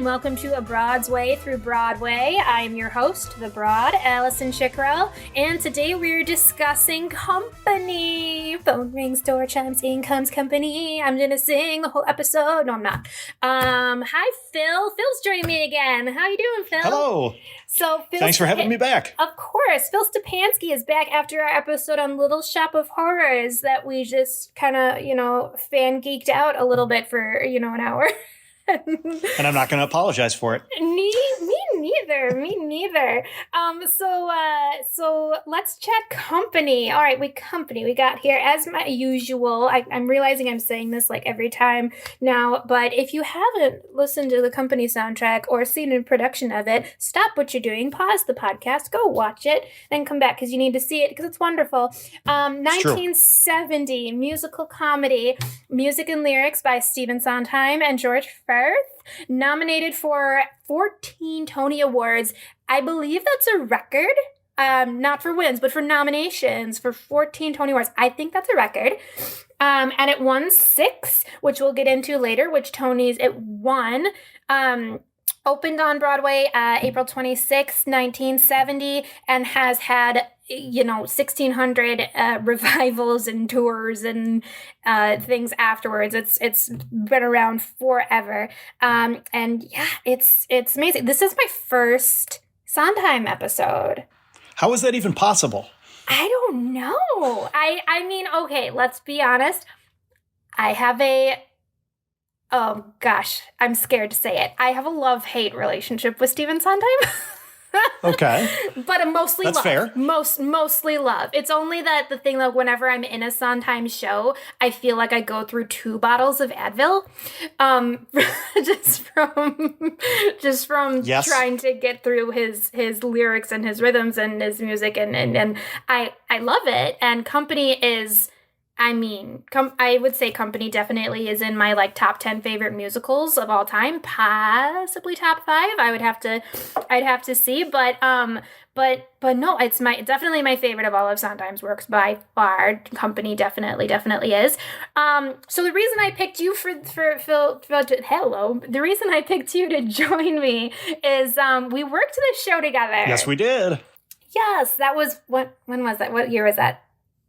welcome to A Broad's Way Through Broadway. I'm your host, the Broad, Allison Chicorel, and today we're discussing Company. Phone rings, door chimes, in comes company. I'm gonna sing the whole episode. No, I'm not. Hi, Phil. Phil's joining me again. How you doing, Phil? Hello. Thanks for having me back. Of course. Phil Stepanski is back after our episode on Little Shop of Horrors that we just kind of, fan geeked out a little bit for, an hour. And I'm not going to apologize for it. Me neither. So let's chat Company. All right, we got here as my usual. I'm realizing I'm saying this like every time now, but if you haven't listened to the Company soundtrack or seen a production of it, stop what you're doing, pause the podcast, go watch it, then come back because you need to see it because it's wonderful. 1970 musical comedy, music and lyrics by Stephen Sondheim and George Firth. Nominated for 14 Tony Awards. I believe that's a record. Not for wins, but for nominations for 14 Tony Awards. I think that's a record. And it won 6, which we'll get into later, which Tonys it won. Opened on Broadway April 26, 1970, and has had 1,600 revivals and tours and things afterwards. It's been around forever. And yeah, it's amazing. This is my first Sondheim episode. How is that even possible? I don't know. I mean, okay, let's be honest. I have oh gosh, I'm scared to say it. I have a love-hate relationship with Stephen Sondheim. Okay. But mostly That's love. fair. Mostly love. It's only that the thing, like, whenever I'm in a Sondheim show, I feel like I go through 2 bottles of Advil. just from yes. trying to get through his lyrics and his rhythms and his music. And I love it. And Company is... I would say Company definitely is in my top 10 favorite musicals of all time, possibly top 5. I'd have to see, but no, it's definitely my favorite of all of Sondheim's works by far. Company definitely is. So the reason I picked you for Phil, the reason I picked you to join me is we worked the show together. Yes, we did. Yes, that was when was that? What year was that?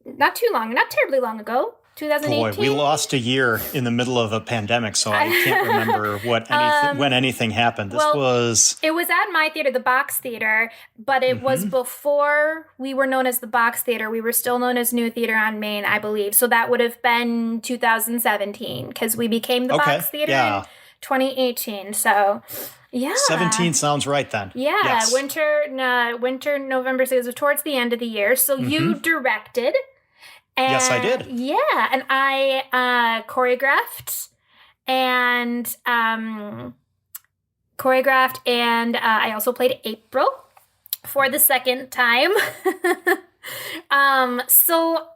Not terribly long ago, 2018. Boy, we lost a year in the middle of a pandemic, so I can't remember when anything happened. It was at my theater, the Box Theater, but it was before we were known as the Box Theater. We were still known as New Theater on Main, I believe. So that would have been 2017 because we became the Box Theater in 2018. So... yeah. 17 sounds right then. Yeah, yes. Winter, November, so it was towards the end of the year. So you directed. And, yes, I did. Yeah, and I choreographed and I also played April for the second time. So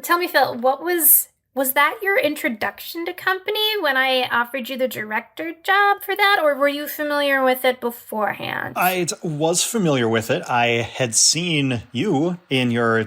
tell me, Phil, was that your introduction to Company when I offered you the director job for that, or were you familiar with it beforehand? I was familiar with it. I had seen you in your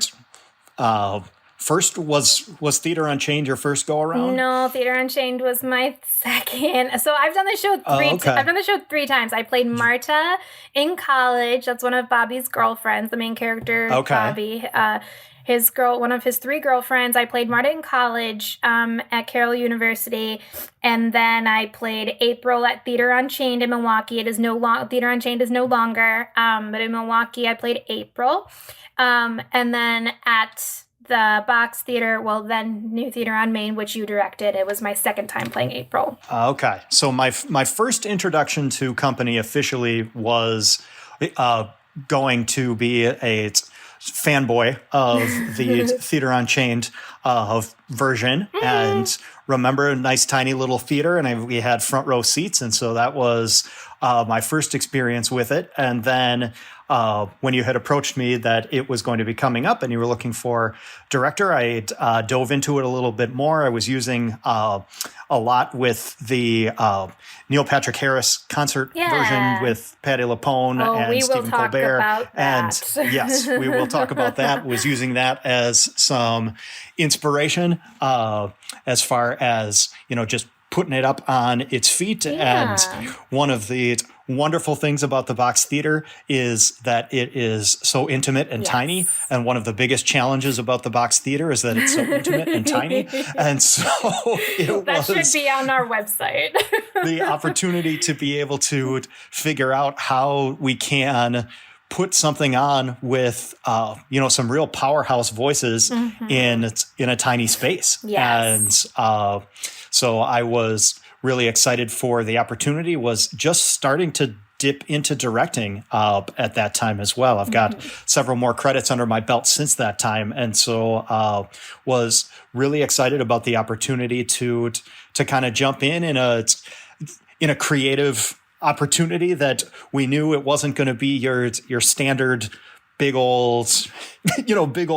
first was Theater Unchained your first go around? No, Theater Unchained was my second. So I've done the show I've done the show 3 times. I played Marta in college. That's one of Bobby's girlfriends, the main character, Bobby. One of his 3 girlfriends. I played Marta in college at Chicorel University, and then I played April at Theater Unchained in Milwaukee. Theater Unchained is no longer, but in Milwaukee I played April, and then at the Box Theater, then New Theater on Main, which you directed. It was my second time playing April. Okay, so my first introduction to Company officially was going to be a fanboy of the Theater Unchained version, and remember a nice tiny little theater, and we had front row seats, and so that was my first experience with it. And then when you had approached me that it was going to be coming up and you were looking for director, I dove into it a little bit more. I was using a lot with the Neil Patrick Harris concert version with Patti LuPone and Stephen Colbert. And yes, we will talk about that. Was using that as some inspiration as far as, just putting it up on its feet. Yeah. And one of the wonderful things about the box theater is that it is so intimate and tiny. And one of the biggest challenges about the box theater is that it's so intimate and tiny. And so that should be on our website. The opportunity to be able to figure out how we can put something on with, some real powerhouse voices in a tiny space. Yes. And so I was really excited for the opportunity, was just starting to dip into directing at that time as well. I've got several more credits under my belt since that time. And so was really excited about the opportunity to kind of jump in a creative opportunity that we knew it wasn't going to be your standard big old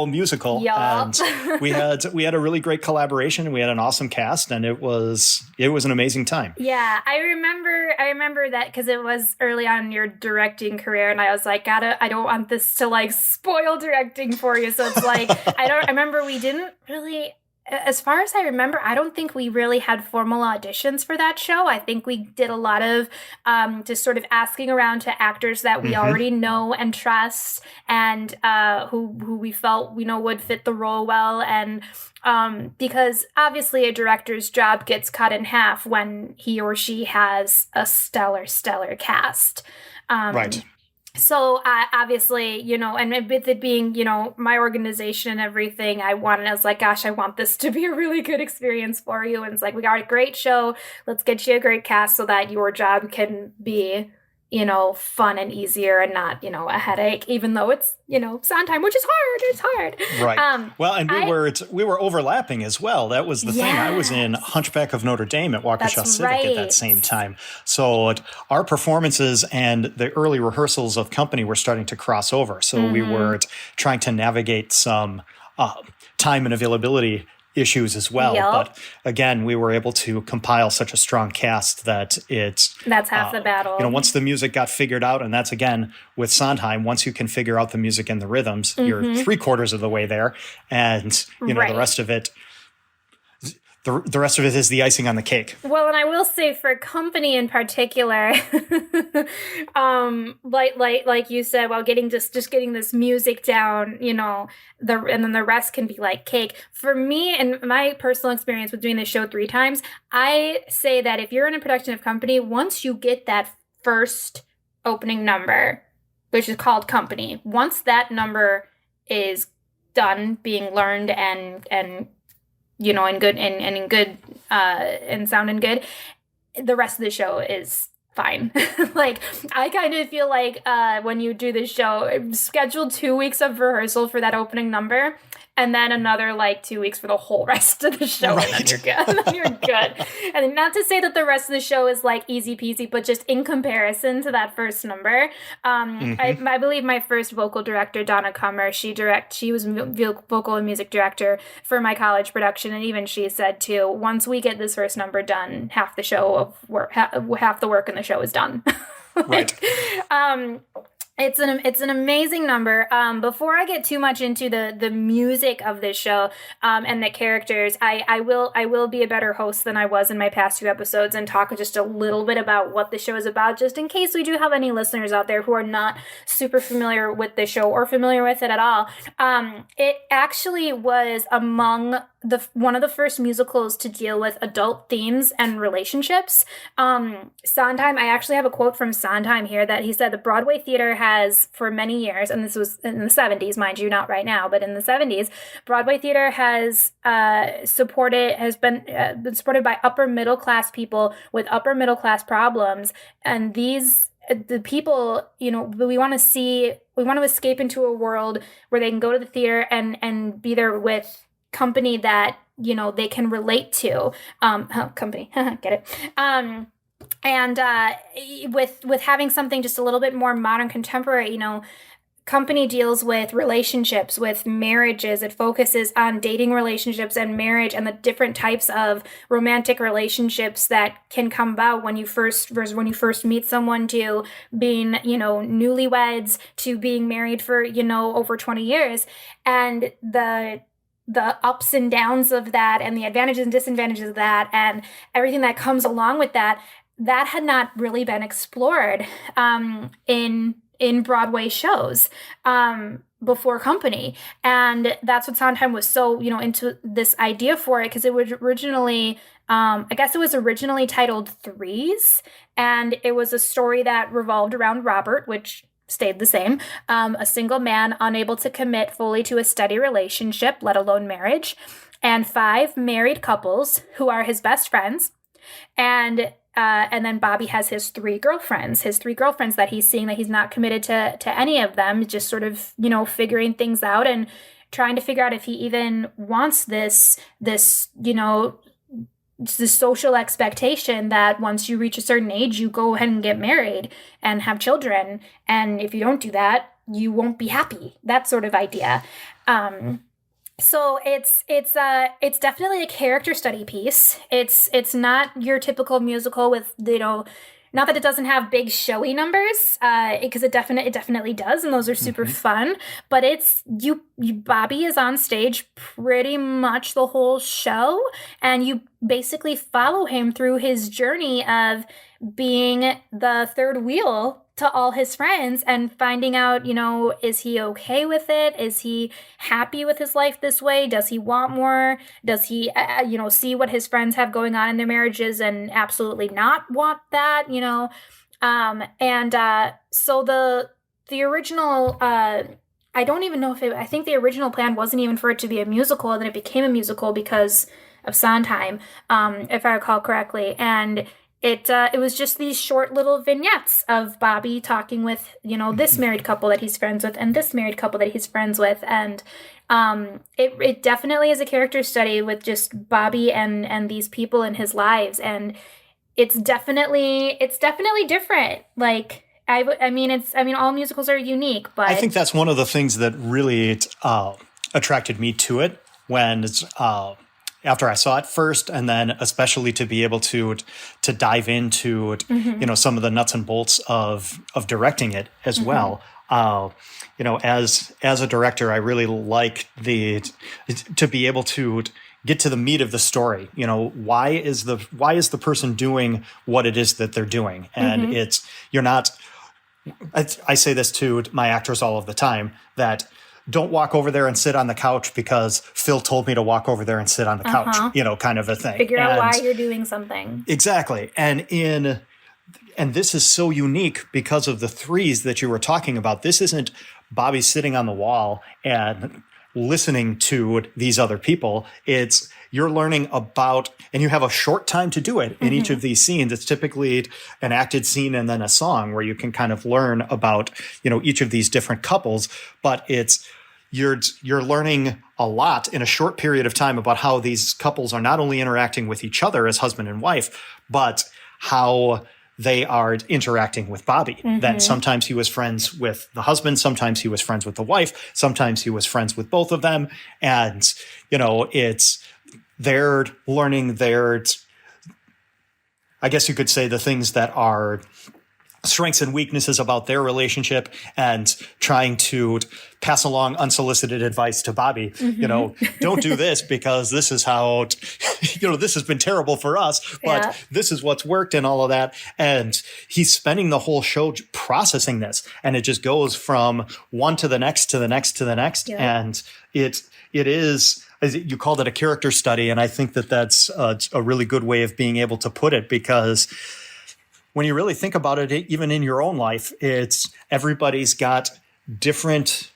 musical. Yup. And we had a really great collaboration, and we had an awesome cast, and it was an amazing time. Yeah, I remember that because it was early on in your directing career, and I was like, I don't want this to like spoil directing for you. So it's like, I remember we didn't really, as far as I remember, I don't think we really had formal auditions for that show. I think we did a lot of just sort of asking around to actors that we already know and trust, and who we felt would fit the role well. And because obviously a director's job gets cut in half when he or she has a stellar cast. Right. So obviously, and with it being, my organization and everything, I was like, gosh, I want this to be a really good experience for you. And it's like, we got a great show. Let's get you a great cast so that your job can be, fun and easier and not, a headache, even though it's, Sondheim, which is hard. It's hard. Right. Well, and we were overlapping as well. That was the thing. I was in Hunchback of Notre Dame at Waukesha Civic at that same time. So our performances and the early rehearsals of Company were starting to cross over. So we were trying to navigate some time and availability issues as well. Yep. But again, we were able to compile such a strong cast that that's half the battle. Once the music got figured out, and that's again with Sondheim, once you can figure out the music and the rhythms, you're 3/4 of the way there. And the rest of it, the rest of it is the icing on the cake. Well, and I will say for Company in particular, like you said, while getting just getting this music down, and then the rest can be like cake. For me, and my personal experience with doing this show 3 times, I say that if you're in a production of Company, once you get that first opening number, which is called Company, once that number is done being learned and and good and sounding good, the rest of the show is fine. Like, I kind of feel like when you do this show, schedule 2 weeks of rehearsal for that opening number, and then another 2 weeks for the whole rest of the show, and then you're good. And then you're good. And not to say that the rest of the show is easy peasy, but just in comparison to that first number, I believe my first vocal director, Donna Kummer, she was vocal and music director for my college production, and even she said too, once we get this first number done, half the show of work, half the work in the show is done. Right. It's an amazing number. Before I get too much into the music of this show and the characters, I will be a better host than I was in my past 2 episodes and talk just a little bit about what the show is about, just in case we do have any listeners out there who are not super familiar with the show or familiar with it at all. It actually was among one of the first musicals to deal with adult themes and relationships. Sondheim, I actually have a quote from Sondheim here that he said, the Broadway theater has for many years, and this was in the 70s, mind you, not right now, but in the 70s, Broadway theater has been supported by upper middle class people with upper middle class problems. And the people, we want to escape into a world where they can go to the theater and be there with company that they can relate to. Company, get it? And with having something just a little bit more modern, contemporary, Company deals with relationships, with marriages. It focuses on dating relationships and marriage and the different types of romantic relationships that can come about when you first meet someone, to being, newlyweds, to being married for, over 20 years. And the ups and downs of that and the advantages and disadvantages of that and everything that comes along with that, that had not really been explored in Broadway shows before Company. And that's what Sondheim was so, into this idea for it, because it was originally, I guess it was originally titled Threes, and it was a story that revolved around Robert, which stayed the same, a single man unable to commit fully to a steady relationship, let alone marriage, and 5 married couples who are his best friends. And then Bobby has his 3 girlfriends that he's seeing that he's not committed to any of them, just sort of, figuring things out and trying to figure out if he even wants this the social expectation that once you reach a certain age, you go ahead and get married and have children. And if you don't do that, you won't be happy. That sort of idea. So it's definitely a character study piece. It's not your typical musical with, not that it doesn't have big showy numbers, because it definitely does, and those are super fun. But it's Bobby is on stage pretty much the whole show, and you basically follow him through his journey of being the third wheel to all his friends and finding out, is he okay with it? Is he happy with his life this way? Does he want more? Does he, see what his friends have going on in their marriages and absolutely not want that, So the original, I don't even know I think the original plan wasn't even for it to be a musical, and then it became a musical because of Sondheim, if I recall correctly. And it was just these short little vignettes of Bobby talking with, this married couple that he's friends with and this married couple that he's friends with. And it definitely is a character study with just Bobby and these people in his lives. And it's definitely different. Like, all musicals are unique, but I think that's one of the things that really attracted me to it when it's, after I saw it first, and then especially to be able to dive into some of the nuts and bolts of directing it as well. As a director, I really like to be able to get to the meat of the story. Why is the person doing what it is that they're doing? And I say this to my actors all of the time, that don't walk over there and sit on the couch because Phil told me to walk over there and sit on the couch, kind of a thing. Figure out why you're doing something. Exactly. And this is so unique because of the threes that you were talking about. This isn't Bobby sitting on the wall and listening to these other people. It's you're learning about, and you have a short time to do it in each of these scenes. It's typically an acted scene and then a song where you can kind of learn about, each of these different couples, but you're learning a lot in a short period of time about how these couples are not only interacting with each other as husband and wife, but how they are interacting with Bobby. That sometimes he was friends with the husband, sometimes he was friends with the wife, sometimes he was friends with both of them. And, they're learning I guess you could say, the things that are strengths and weaknesses about their relationship, and trying to pass along unsolicited advice to Bobby. Don't do this because this is how, this has been terrible for us, but this is what's worked and all of that. And he's spending the whole show processing this, and it just goes from one to the next, to the next, to the next. Yeah. And it is, you called it a character study. And I think that that's a really good way of being able to put it, because when you really think about it, even in your own life, it's everybody's got different,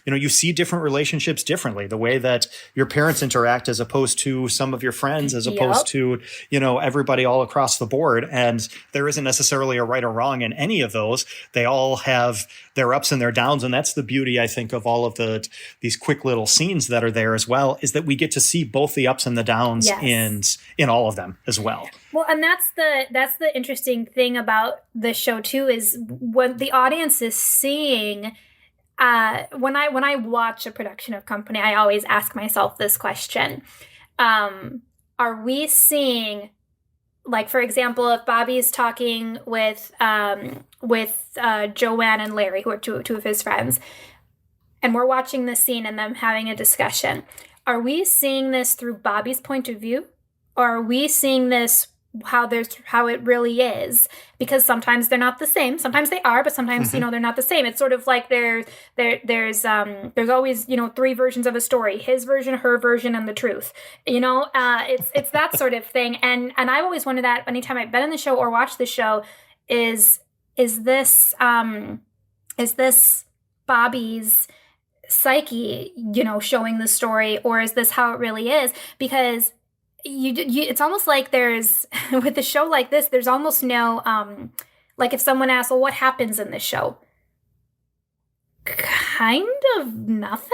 you see different relationships differently. The way that your parents interact as opposed to some of your friends, as opposed to, everybody all across the board. And there isn't necessarily a right or wrong in any of those. They all have their ups and their downs. And that's the beauty, I think, of all of these quick little scenes that are there as well, is that we get to see both the ups and the downs in all of them as well. Well, and that's the interesting thing about the show too, is what the audience is seeing. When I watch a production of Company, I always ask myself this question: are we seeing, like, for example, if Bobby is talking with Joanne and Larry, who are two of his friends, and we're watching this scene and them having a discussion, are we seeing this through Bobby's point of view? Or are we seeing this how it really is? Because sometimes they're not the same. Sometimes they are, but sometimes, they're not the same. It's sort of like there's always, 3 versions of a story: his version, her version, and the truth. It's that sort of thing. And I've always wondered that anytime I've been in the show or watched the show, is this Bobby's psyche, showing the story, or is this how it really is? Because it's almost like there's, with a show like this, there's almost no, like if someone asks, well, what happens in this show? Kind of nothing.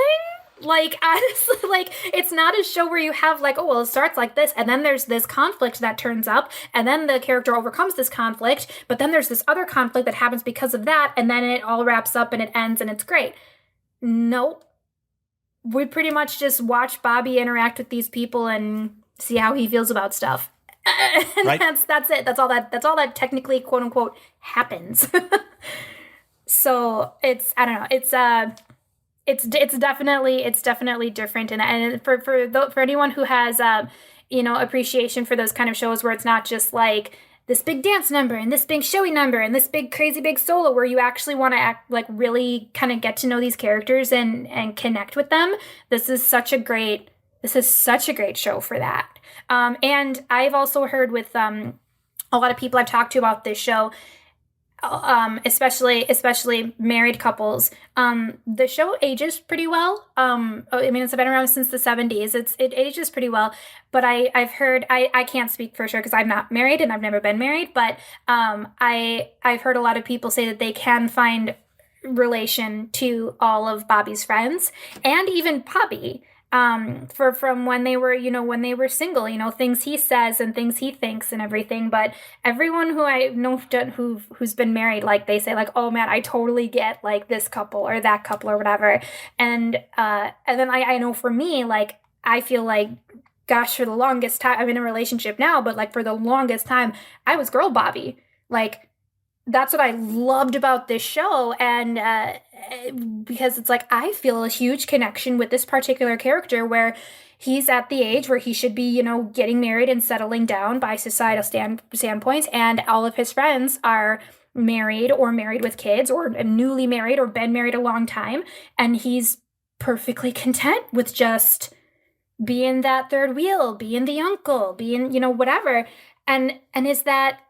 Like, honestly, like, it's not a show where you have like, oh, well, it starts like this, and then there's this conflict that turns up, and then the character overcomes this conflict, but then there's this other conflict that happens because of that, and then it all wraps up and it ends and it's great. Nope. We pretty much just watch Bobby interact with these people and see how he feels about stuff. And right. That's it. That's all that technically, quote unquote, happens. So it's, I don't know. It's definitely different. And for anyone who has, appreciation for those kind of shows where it's not just like this big dance number and this big showy number and this big crazy big solo, where you actually want to act like really kind of get to know these characters and connect with them. This is such a great show for that. And I've also heard with a lot of people I've talked to about this show, especially married couples, the show ages pretty well. It's been around since the 70s. It ages pretty well, but I've heard, I can't speak for sure because I'm not married and I've never been married, but I've heard a lot of people say that they can find relation to all of Bobby's friends and even Bobby. From when they were single, things he says and things he thinks and everything. But everyone who I know who's been married, like, they say like, oh man, I totally get like this couple or that couple or whatever. And then I know for me, like, I feel like, gosh, for the longest time, I'm in a relationship now, but like for the longest time, I was girl Bobby. Like, that's what I loved about this show. And because it's like, I feel a huge connection with this particular character where he's at the age where he should be, getting married and settling down by societal standpoints. And all of his friends are married or married with kids or newly married or been married a long time. And he's perfectly content with just being that third wheel, being the uncle, being, whatever. And is that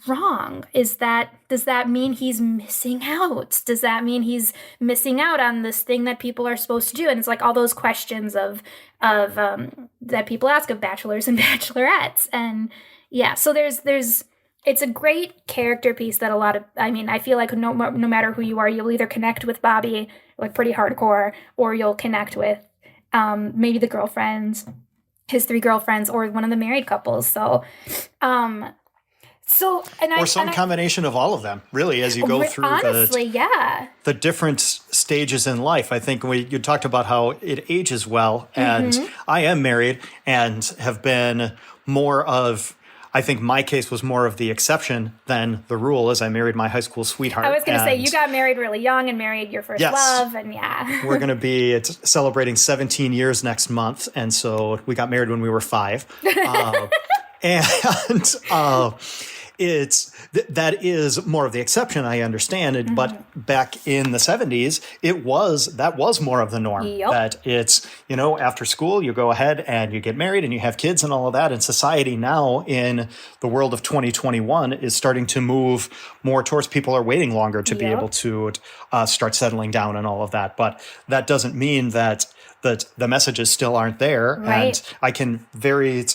wrong? Does that mean he's missing out? Does that mean he's missing out on this thing that people are supposed to do? And it's like all those questions of that people ask of bachelors and bachelorettes. And yeah, so it's a great character piece that I feel like no matter who you are, you'll either connect with Bobby like pretty hardcore, or you'll connect with maybe the girlfriends, his 3 girlfriends, or one of the married couples. So, some combination of all of them, really, as you go through the different stages in life. I think you talked about how it ages well, and I am married and have been more of, I think my case was more of the exception than the rule, as I married my high school sweetheart. I was going to say, you got married really young and married your first love, and yeah. We're going to be celebrating 17 years next month, and so we got married when we were 5. That is more of the exception, I understand. But back in the 70s, that was more of the norm. Yep. That it's, after school, you go ahead and you get married and you have kids and all of that. And society now in the world of 2021 is starting to move more towards people are waiting longer to be able to start settling down and all of that. But that doesn't mean that the messages still aren't there. Right. And I can very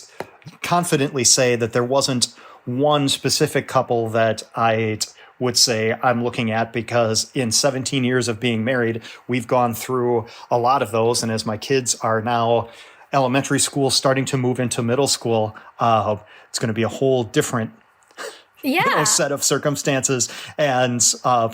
confidently say that there wasn't one specific couple that I would say I'm looking at, because in 17 years of being married, we've gone through a lot of those. And as my kids are now elementary school, starting to move into middle school, it's going to be a whole different set of circumstances and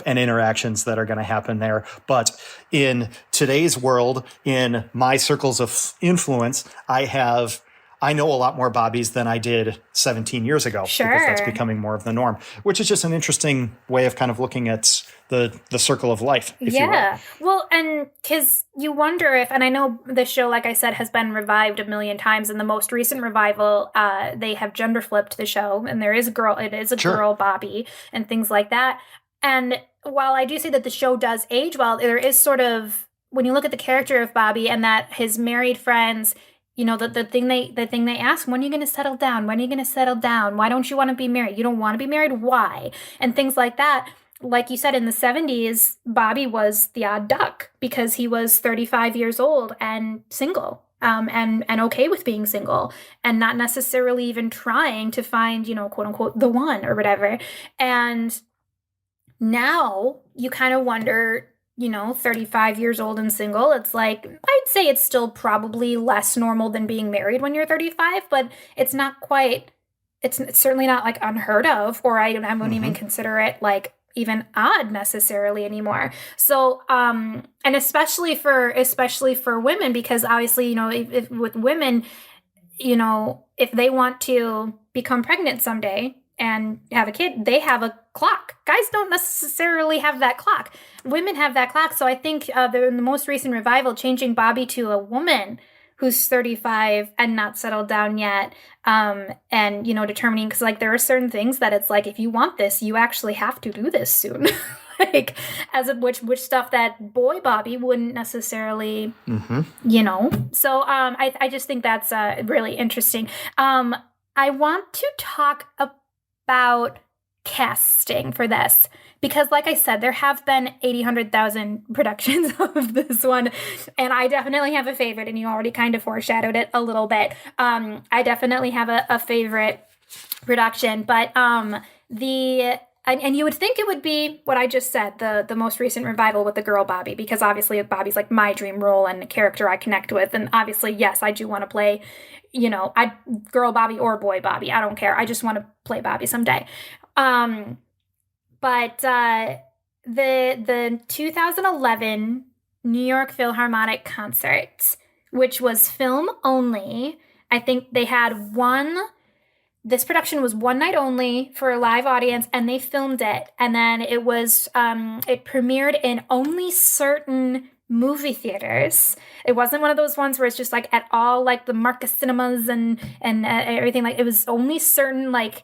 interactions that are going to happen there. But in today's world, in my circles of influence, I have I know a lot more Bobbies than I did 17 years ago. Sure. Because that's becoming more of the norm, which is just an interesting way of kind of looking at the circle of life, if you will. Well, and because you wonder if, and I know the show, like I said, has been revived a million times. In the most recent revival, they have gender flipped the show, and there is a girl, it is a girl Bobby, and things like that. And while I do say that the show does age well, there is sort of, when you look at the character of Bobby and that his married friends, you know, the thing they ask, when are you going to settle down? When are you going to settle down? Why don't you want to be married? You don't want to be married? Why? And things like that. Like you said, in the 70s, Bobby was the odd duck because he was 35 years old and single, and okay with being single and not necessarily even trying to find, you know, quote unquote, the one or whatever. And now you kind of wonder, you know, 35 years old and single, it's like, I'd say it's still probably less normal than being married when you're 35, but it's not quite, it's certainly not like unheard of, or I wouldn't even consider it like even odd necessarily anymore. So, and especially for women, because obviously, you know, if with women, you know, if they want to become pregnant someday and have a kid, they have a clock. Guys don't necessarily have that clock. Women have that clock. So I think in the most recent revival, changing Bobby to a woman who's 35 and not settled down yet, and, you know, determining, because, like, there are certain things that it's like, if you want this, you actually have to do this soon. Like, as of which stuff that boy Bobby wouldn't necessarily, you know. So I just think that's really interesting. I want to talk about casting for this, because like I said, there have been 100,000 productions of this one, and I definitely have a favorite, and you already kind of foreshadowed it a little bit. I definitely have a favorite production, but and you would think it would be what I just said, the most recent revival with the girl Bobby, because obviously Bobby's like my dream role and a character I connect with, and obviously, yes, I do want to play, you know, girl Bobby or boy Bobby, I don't care. I just want to play Bobby someday. But the 2011 New York Philharmonic concert, which was film only, I think they had this production was one night only for a live audience, and they filmed it. And then it was, it premiered in only certain movie theaters. It wasn't one of those ones where it's just like at all, like the Marcus Cinemas and everything. Like, it was only certain, like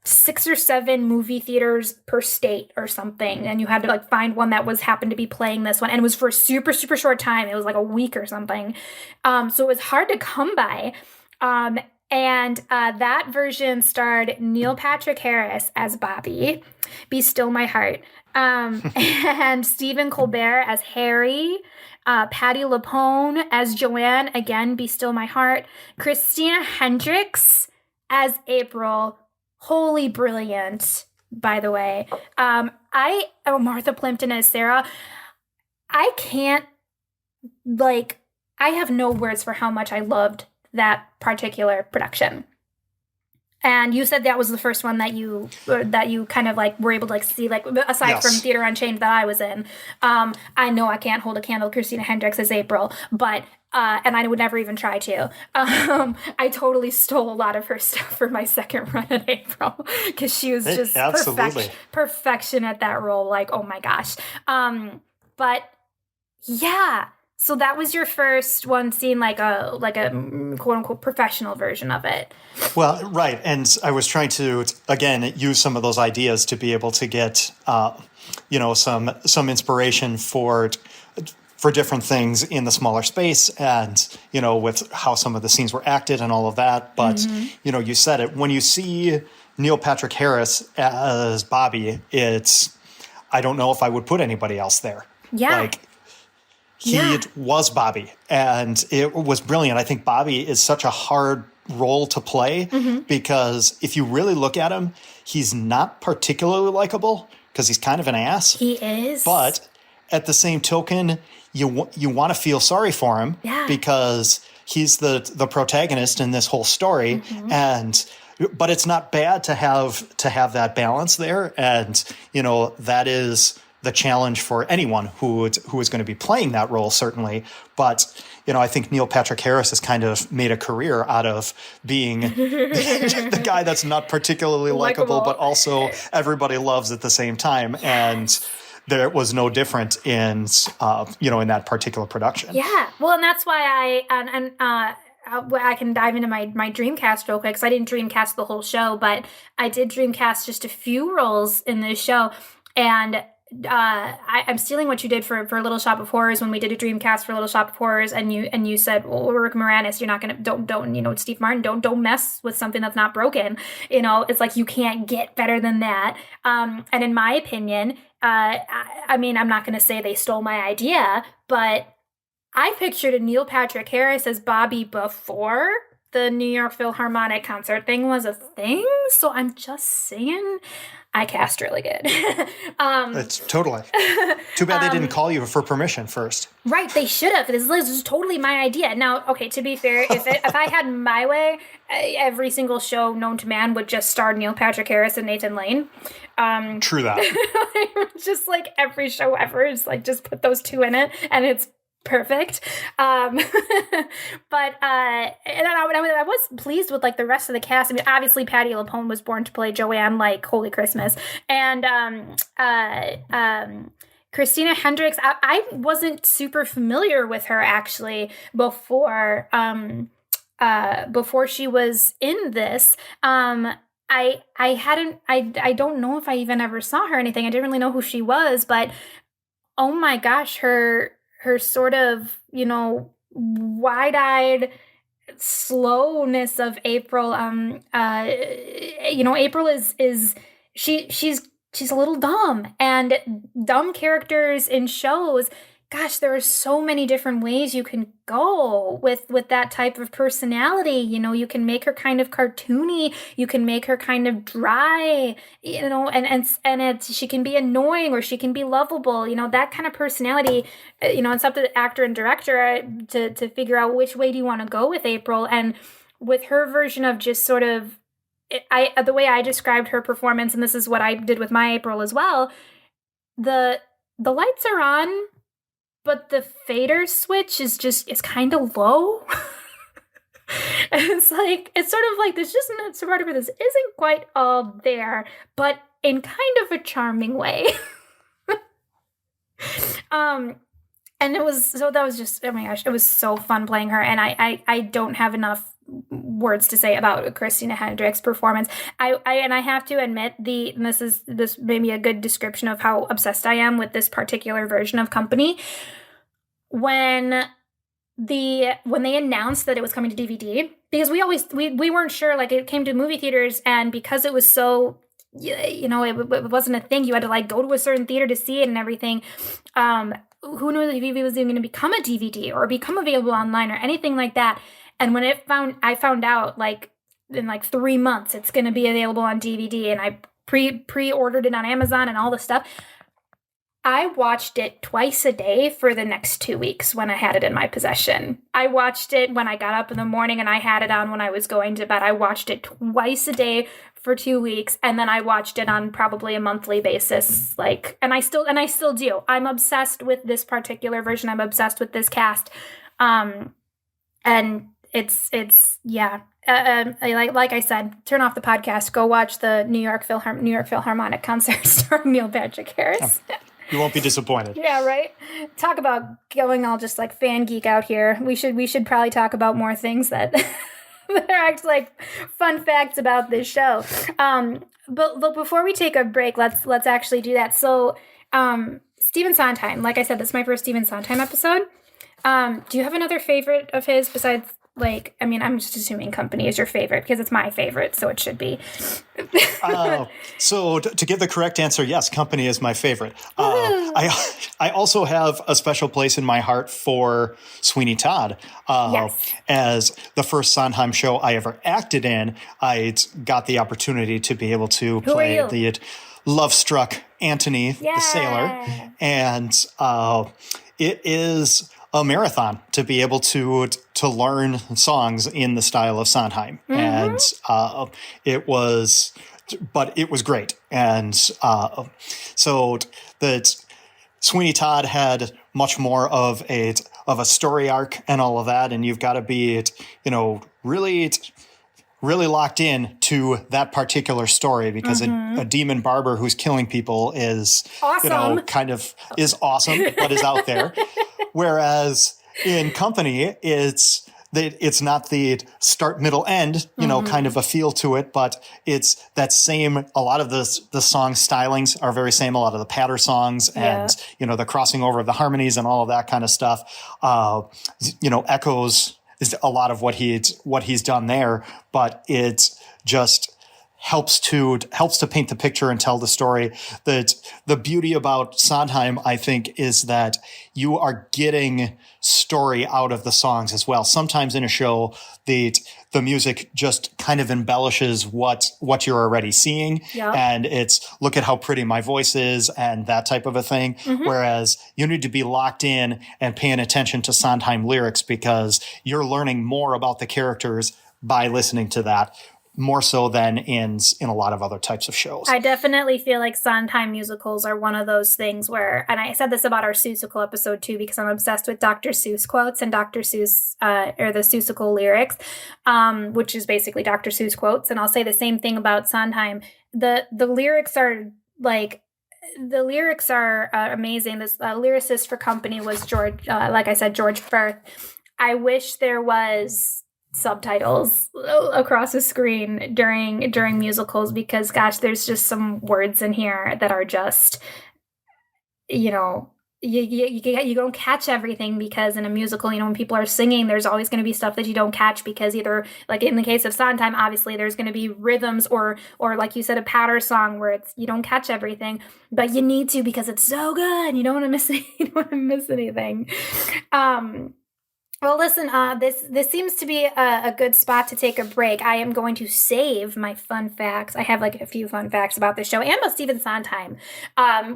6 or 7 movie theaters per state or something, and you had to like find one that happened to be playing this one, and it was for a super short time. It was like a week or something, so it was hard to come by. And that version starred Neil Patrick Harris as Bobby, Be Still My Heart, and Stephen Colbert as Harry, Patti LuPone as Joanne, again, Be Still My Heart, Christina Hendricks as April. Wholly brilliant, by the way. Martha Plimpton as Sarah. I have no words for how much I loved that particular production. And you said that was the first one that you kind of like were able to like see, like, aside from Theater Unchained that I was in. I know I can't hold a candle to Christina Hendricks as April, but and I would never even try to. I totally stole a lot of her stuff for my second run at April, because she was just perfection at that role. Like, oh my gosh. But yeah. So that was your first one seeing like a quote unquote professional version of it. Well, right. And I was trying to, again, use some of those ideas to be able to get, some inspiration for different things in the smaller space, and, you know, with how some of the scenes were acted and all of that. But, you know, you said it, when you see Neil Patrick Harris as Bobby, I don't know if I would put anybody else there. Yeah. Like, he was Bobby, and it was brilliant. I think Bobby is such a hard role to play, because if you really look at him, he's not particularly likable, because he's kind of an ass. He is. But at the same token, you want to feel sorry for him, because he's the protagonist in this whole story, but it's not bad to have that balance there, and, you know, that is the challenge for anyone who is going to be playing that role, certainly. But, I think Neil Patrick Harris has kind of made a career out of being the guy that's not particularly likable, but also everybody loves at the same time. And there was no different in that particular production. Yeah. Well, and that's why I can dive into my Dreamcast real quick, because I didn't Dreamcast the whole show, but I did Dreamcast just a few roles in this show. And I'm stealing what you did for Little Shop of Horrors when we did a Dreamcast for Little Shop of Horrors, and you said, well, Rick Moranis, you're not gonna don't Steve Martin, don't mess with something that's not broken. It's like you can't get better than that. And in my opinion, I mean, I'm not gonna say they stole my idea, but I pictured a Neil Patrick Harris as Bubbi before the New York Philharmonic concert thing was a thing. So I'm just saying, I cast really good. It's totally. Too bad they didn't call you for permission first. Right, they should have. This is totally my idea. Now, okay, to be fair, if I had my way, every single show known to man would just star Neil Patrick Harris and Nathan Lane. True that. Just like every show ever is like just put those two in it, and it's perfect. But and I was pleased with like the rest of the cast. I mean, obviously Patti LuPone was born to play Joanne like Holy Christmas, and Christina Hendricks, I wasn't super familiar with her actually before she was in this. I don't know if I even ever saw her or anything. I didn't really know who she was, but oh my gosh, her sort of, wide-eyed slowness of April. April is she's a little dumb, and dumb characters in shows. Gosh, there are so many different ways you can go with that type of personality. You can make her kind of cartoony. You can make her kind of dry. She can be annoying or she can be lovable. That kind of personality. It's up to the actor and director to figure out which way do you want to go with April. And with her version of just sort of, the way I described her performance, and this is what I did with my April as well. The lights are on, but the fader switch is kind of low. And it's sort of like, there's just a part of it that isn't quite all there, but in kind of a charming way. And that was just, oh my gosh, it was so fun playing her. And I don't have enough words to say about Christina Hendricks' performance. I have to admit, this may be a good description of how obsessed I am with this particular version of Company. When they announced that it was coming to DVD, because we weren't sure, like, it came to movie theaters, and because it was so, it wasn't a thing, you had to like go to a certain theater to see it and everything. Who knew that DVD was even going to become a DVD or become available online or anything like that? And when I found out, like, in like 3 months it's going to be available on DVD, and I pre-ordered it on Amazon and all this stuff. I watched it twice a day for the next 2 weeks when I had it in my possession. I watched it when I got up in the morning, and I had it on when I was going to bed. I watched it twice a day for 2 weeks, and then I watched it on probably a monthly basis. And I still do. I'm obsessed with this particular version. I'm obsessed with this cast. And it's yeah. Like I said, turn off the podcast. Go watch the New York Philharmonic concert starring Neil Patrick Harris. You won't be disappointed. Yeah, right? Talk about going all just like fan geek out here. We should probably talk about more things that that are actually like fun facts about this show. But before we take a break, let's actually do that. So, Stephen Sondheim, like I said, this is my first Stephen Sondheim episode. Do you have another favorite of his besides, like, I mean, I'm just assuming Company is your favorite because it's my favorite, so it should be. So to give the correct answer, yes, Company is my favorite. I also have a special place in my heart for Sweeney Todd. Yes. As the first Sondheim show I ever acted in, I got the opportunity to be able to play the love-struck Antony, the sailor. And it is a marathon to be able to learn songs in the style of Sondheim. Mm-hmm. And it was great. And so Sweeney Todd had much more of a story arc and all of that, and you've got to be, really locked in to that particular story because a demon barber who's killing people is awesome. Is awesome, but is out there. Whereas in Company, it's not the start, middle, end, kind of a feel to it, but it's that same. A lot of the song stylings are very same. A lot of the patter songs and the crossing over of the harmonies and all of that kind of stuff, echoes is a lot of what he's done there, but it's just helps to paint the picture and tell the story. That the beauty about Sondheim, I think, is that you are getting story out of the songs as well. Sometimes in a show, the music just kind of embellishes what you're already seeing. Yep. And it's, look at how pretty my voice is and that type of a thing. Mm-hmm. Whereas you need to be locked in and paying attention to Sondheim lyrics because you're learning more about the characters by listening to that, more so than in a lot of other types of shows. I definitely feel like Sondheim musicals are one of those things where, and I said this about our Seussical episode too, because I'm obsessed with Dr. Seuss quotes and Dr. Seuss, or the Seussical lyrics, which is basically Dr. Seuss quotes. And I'll say the same thing about Sondheim. The lyrics are amazing. This lyricist for Company was George Firth. I wish there was subtitles across the screen during musicals because gosh, there's just some words in here that are just, you don't catch everything because in a musical, when people are singing, there's always going to be stuff that you don't catch because either, like in the case of Sondheim, obviously there's going to be rhythms or like you said, a patter song where you don't catch everything, but you need to because it's so good. You don't want to miss anything. Well, listen, this seems to be a good spot to take a break. I am going to save my fun facts. I have like a few fun facts about this show and about Stephen Sondheim,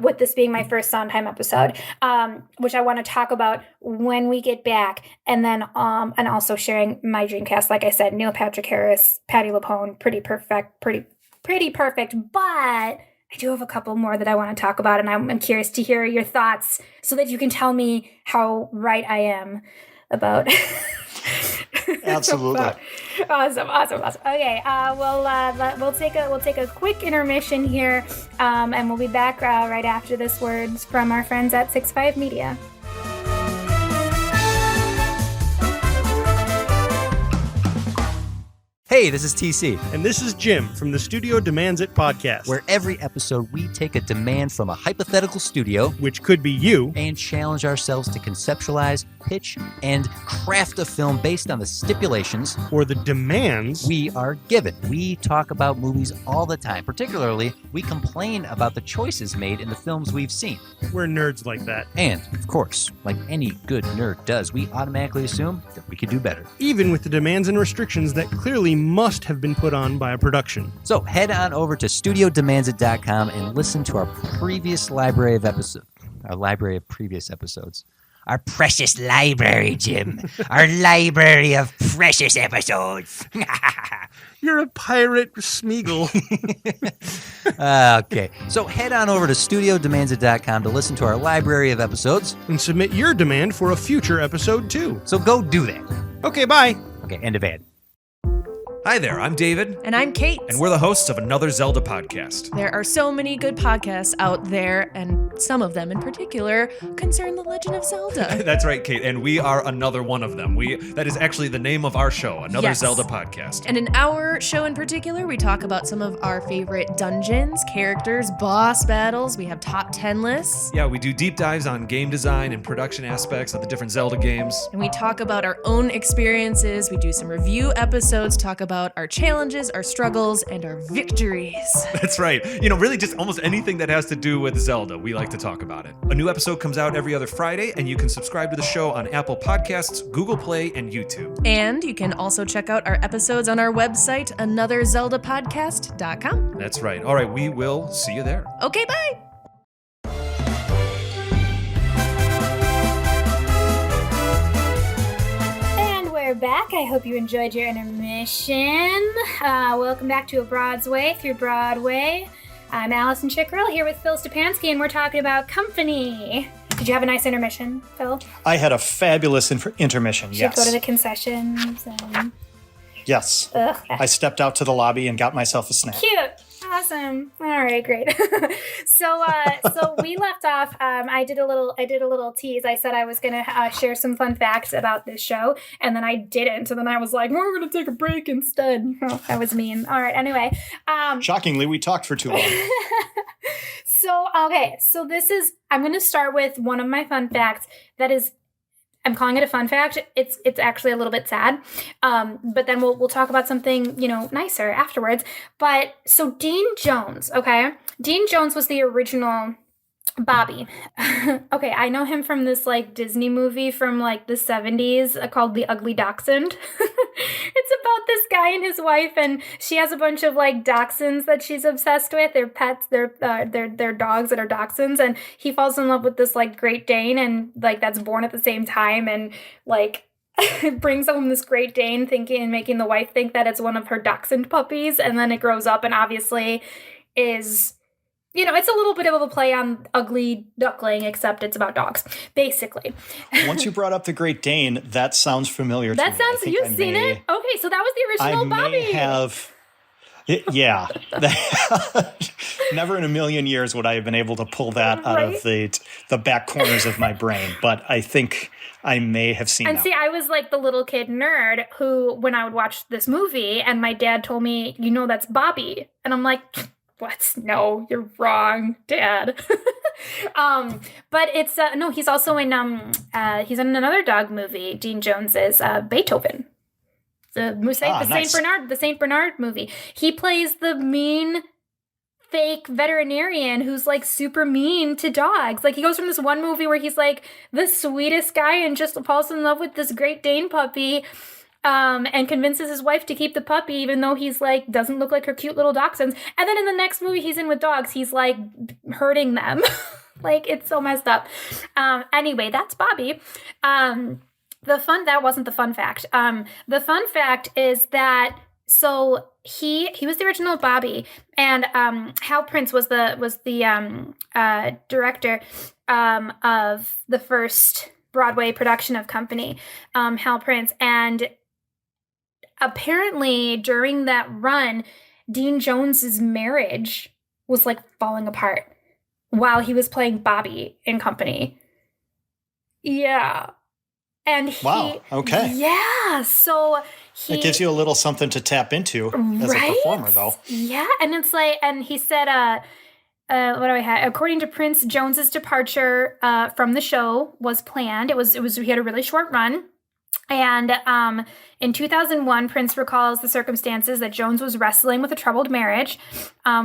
with this being my first Sondheim episode, which I want to talk about when we get back. And then, and also sharing my dream cast. Like I said, Neil Patrick Harris, Patti LuPone, pretty perfect. But I do have a couple more that I want to talk about, and I'm curious to hear your thoughts so that you can tell me how right I am about absolutely awesome. Okay, we'll take a quick intermission here, and we'll be back right after this words from our friends at 6-5 Media. Hey, this is TC. And this is Jim from the Studio Demands It podcast, where every episode we take a demand from a hypothetical studio, which could be you, and challenge ourselves to conceptualize, pitch, and craft a film based on the stipulations or the demands we are given. We talk about movies all the time. Particularly, we complain about the choices made in the films we've seen. We're nerds like that. And, of course, like any good nerd does, we automatically assume that we could do better. Even with the demands and restrictions that clearly must have been put on by a production. So head on over to studiodemandsit.com and listen to our previous library of episodes. Our library of previous episodes. Our precious library, Jim. Our library of precious episodes. You're a pirate, Smeagol. Okay. So head on over to studiodemandsit.com to listen to our library of episodes. And submit your demand for a future episode, too. So go do that. Okay, bye. Okay, end of ad. Hi there, I'm David. And I'm Kate. And we're the hosts of Another Zelda podcast. There are so many good podcasts out there, and some of them in particular concern the Legend of Zelda. That's right, Kate, and we are another one of them. That is actually the name of our show, Another Zelda podcast. And in our show in particular, we talk about some of our favorite dungeons, characters, boss battles. We have top 10 lists. Yeah, we do deep dives on game design and production aspects of the different Zelda games. And we talk about our own experiences. We do some review episodes, talk about our challenges, our struggles, and our victories. That's right. Really just almost anything that has to do with Zelda, we like to talk about it. A new episode comes out every other Friday, and you can subscribe to the show on Apple Podcasts, Google Play, and YouTube. And you can also check out our episodes on our website, anotherzeldapodcast.com. That's right. All right, we will see you there. Okay, bye. We're back. I hope you enjoyed your intermission. Welcome back to A Broadway through Broadway. I'm Allison Chicorel here with Phil Stepanski, and we're talking about Company. Did you have a nice intermission, Phil? I had a fabulous intermission, Did yes. you go to the concessions? And... Yes. Ugh. I stepped out to the lobby and got myself a snack. Cute. Awesome. All right, great. So we left off. I did a little tease. I said I was gonna share some fun facts about this show, and then I didn't. And then I was like, "We're gonna take a break instead." Oh, that was mean. All right. Anyway. Shockingly, we talked for too long. So this is. I'm gonna start with one of my fun facts. That is. I'm calling it a fun fact. It's actually a little bit sad, but then we'll talk about something nicer afterwards. But so Dean Jones, okay, Dean Jones was the original Bubbi. Okay, I know him from this Disney movie from the 70s called The Ugly Dachshund. It's about this guy and his wife, and she has a bunch of dachshunds that she's obsessed with. They're pets, they're dogs that are dachshunds, and he falls in love with this Great Dane, and that's born at the same time, and brings home this Great Dane, making the wife think that it's one of her dachshund puppies, and then it grows up and obviously is. It's a little bit of a play on Ugly Duckling, except it's about dogs, basically. Once you brought up the Great Dane, that sounds familiar to me. You've seen it? Okay, so that was the original Bubbi. I may have... Yeah. Never in a million years would I have been able to pull that out of the back corners of my brain, but I think I may have seen that. And see, I was the little kid nerd who, when I would watch this movie, and my dad told me, that's Bubbi. And I'm like... What? No, you're wrong, Dad. But it's no. He's also in he's in another dog movie. Dean Jones is Beethoven. The Saint Bernard movie. He plays the mean, fake veterinarian who's super mean to dogs. He goes from this one movie where he's the sweetest guy and just falls in love with this Great Dane puppy. And convinces his wife to keep the puppy, even though he's doesn't look like her cute little dachshunds. And then in the next movie he's in with dogs, he's hurting them. It's so messed up. Anyway, that's Bubbi. That wasn't the fun fact. The fun fact is that he was the original Bubbi, and Hal Prince was the director of the first Broadway production of Company, Hal Prince, and apparently during that run, Dean Jones's marriage was falling apart while he was playing Bubbi in Company. Yeah. And wow. Okay. Yeah. So it gives you a little something to tap into as a performer, though. Yeah. And it's and he said, what do I have? According to Prince, Jones's departure from the show was planned. He had a really short run. And in 2001, Prince recalls the circumstances that Jones was wrestling with a troubled marriage,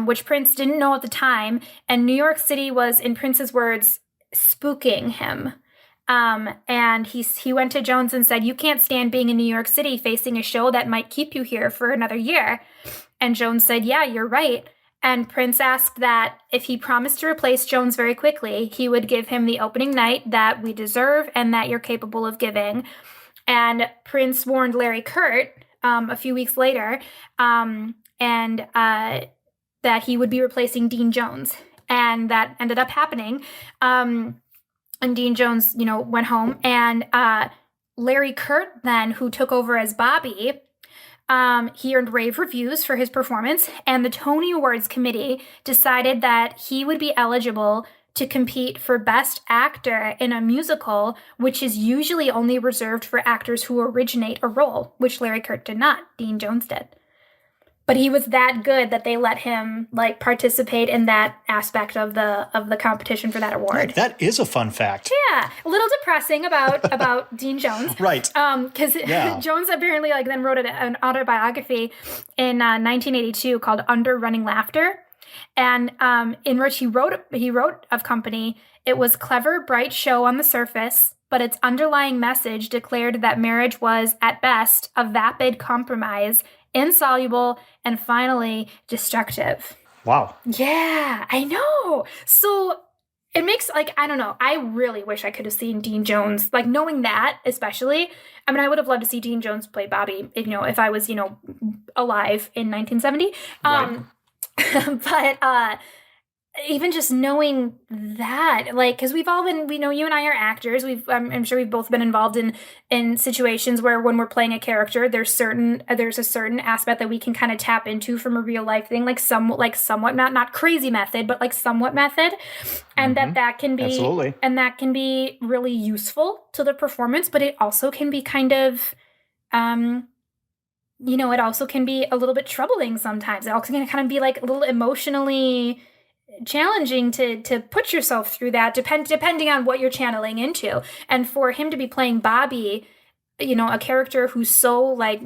which Prince didn't know at the time. And New York City was, in Prince's words, spooking him. And he went to Jones and said, "You can't stand being in New York City facing a show that might keep you here for another year." And Jones said, "Yeah, you're right." And Prince asked that if he promised to replace Jones very quickly, he would give him the opening night that we deserve and that you're capable of giving. And Prince warned Larry Kurt a few weeks later that he would be replacing Dean Jones. And that ended up happening. And Dean Jones, went home. And Larry Kurt then, who took over as Bubbi, he earned rave reviews for his performance, and the Tony Awards committee decided that he would be eligible to compete for Best Actor in a musical, which is usually only reserved for actors who originate a role, which Larry Kurt did not. Dean Jones did. But he was that good that they let him participate in that aspect of the competition for that award. That is a fun fact. Yeah, a little depressing about Dean Jones, right? Because Jones apparently then wrote an autobiography in 1982 called Under Running Laughter, and in which he wrote of Company. It was clever, bright show on the surface, but its underlying message declared that marriage was at best a vapid compromise, insoluble, and finally destructive. Wow. Yeah, I know. So it makes I don't know. I really wish I could have seen Dean Jones, knowing that, especially. I mean, I would have loved to see Dean Jones play Bubbi, if I was, alive in 1970. Right. But even just knowing that, like, because we've all been, you and I are actors. I'm sure we've both been involved in situations where when we're playing a character, there's a certain aspect that we can kind of tap into from a real life thing, like somewhat not crazy method, but like somewhat method, and that can be Absolutely. and that can be really useful to the performance, but it also can be kind of it also can be a little bit troubling sometimes. It also can kind of be like a little emotionally challenging to put yourself through that, depending on what you're channeling into. And for him to be playing Bubbi, a character who's so like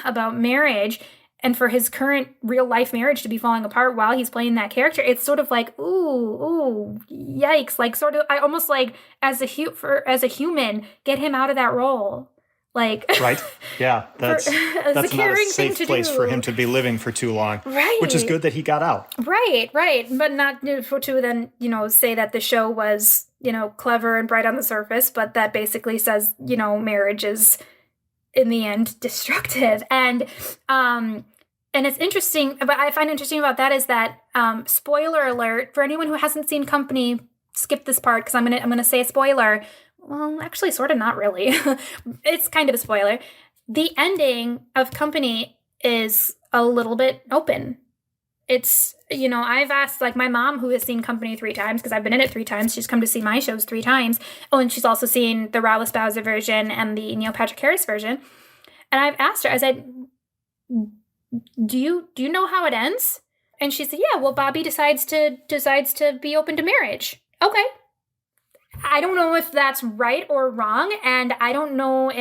about marriage, and for his current real life marriage to be falling apart while he's playing that character, it's sort of like ooh yikes. Like sort of, I almost like as a human, get him out of that role. Like, right, yeah, that's not a safe place for him to be living for too long, right? Which is good that he got out, right, but not to then say that the show was clever and bright on the surface, but that basically says marriage is in the end destructive, and it's interesting. But I find interesting about that is that spoiler alert for anyone who hasn't seen Company, skip this part because I'm gonna say a spoiler. Well, actually, sort of not really. It's kind of a spoiler. The ending of Company is a little bit open. It's, I've asked, like, my mom, who has seen Company 3 times, because I've been in it 3 times, she's come to see my shows 3 times. Oh, and she's also seen the Raul Esparza version and the Neil Patrick Harris version. And I've asked her, I said, do you know how it ends? And she said, yeah, well, Bubbi decides to be open to marriage. Okay. I don't know if that's right or wrong, and I don't know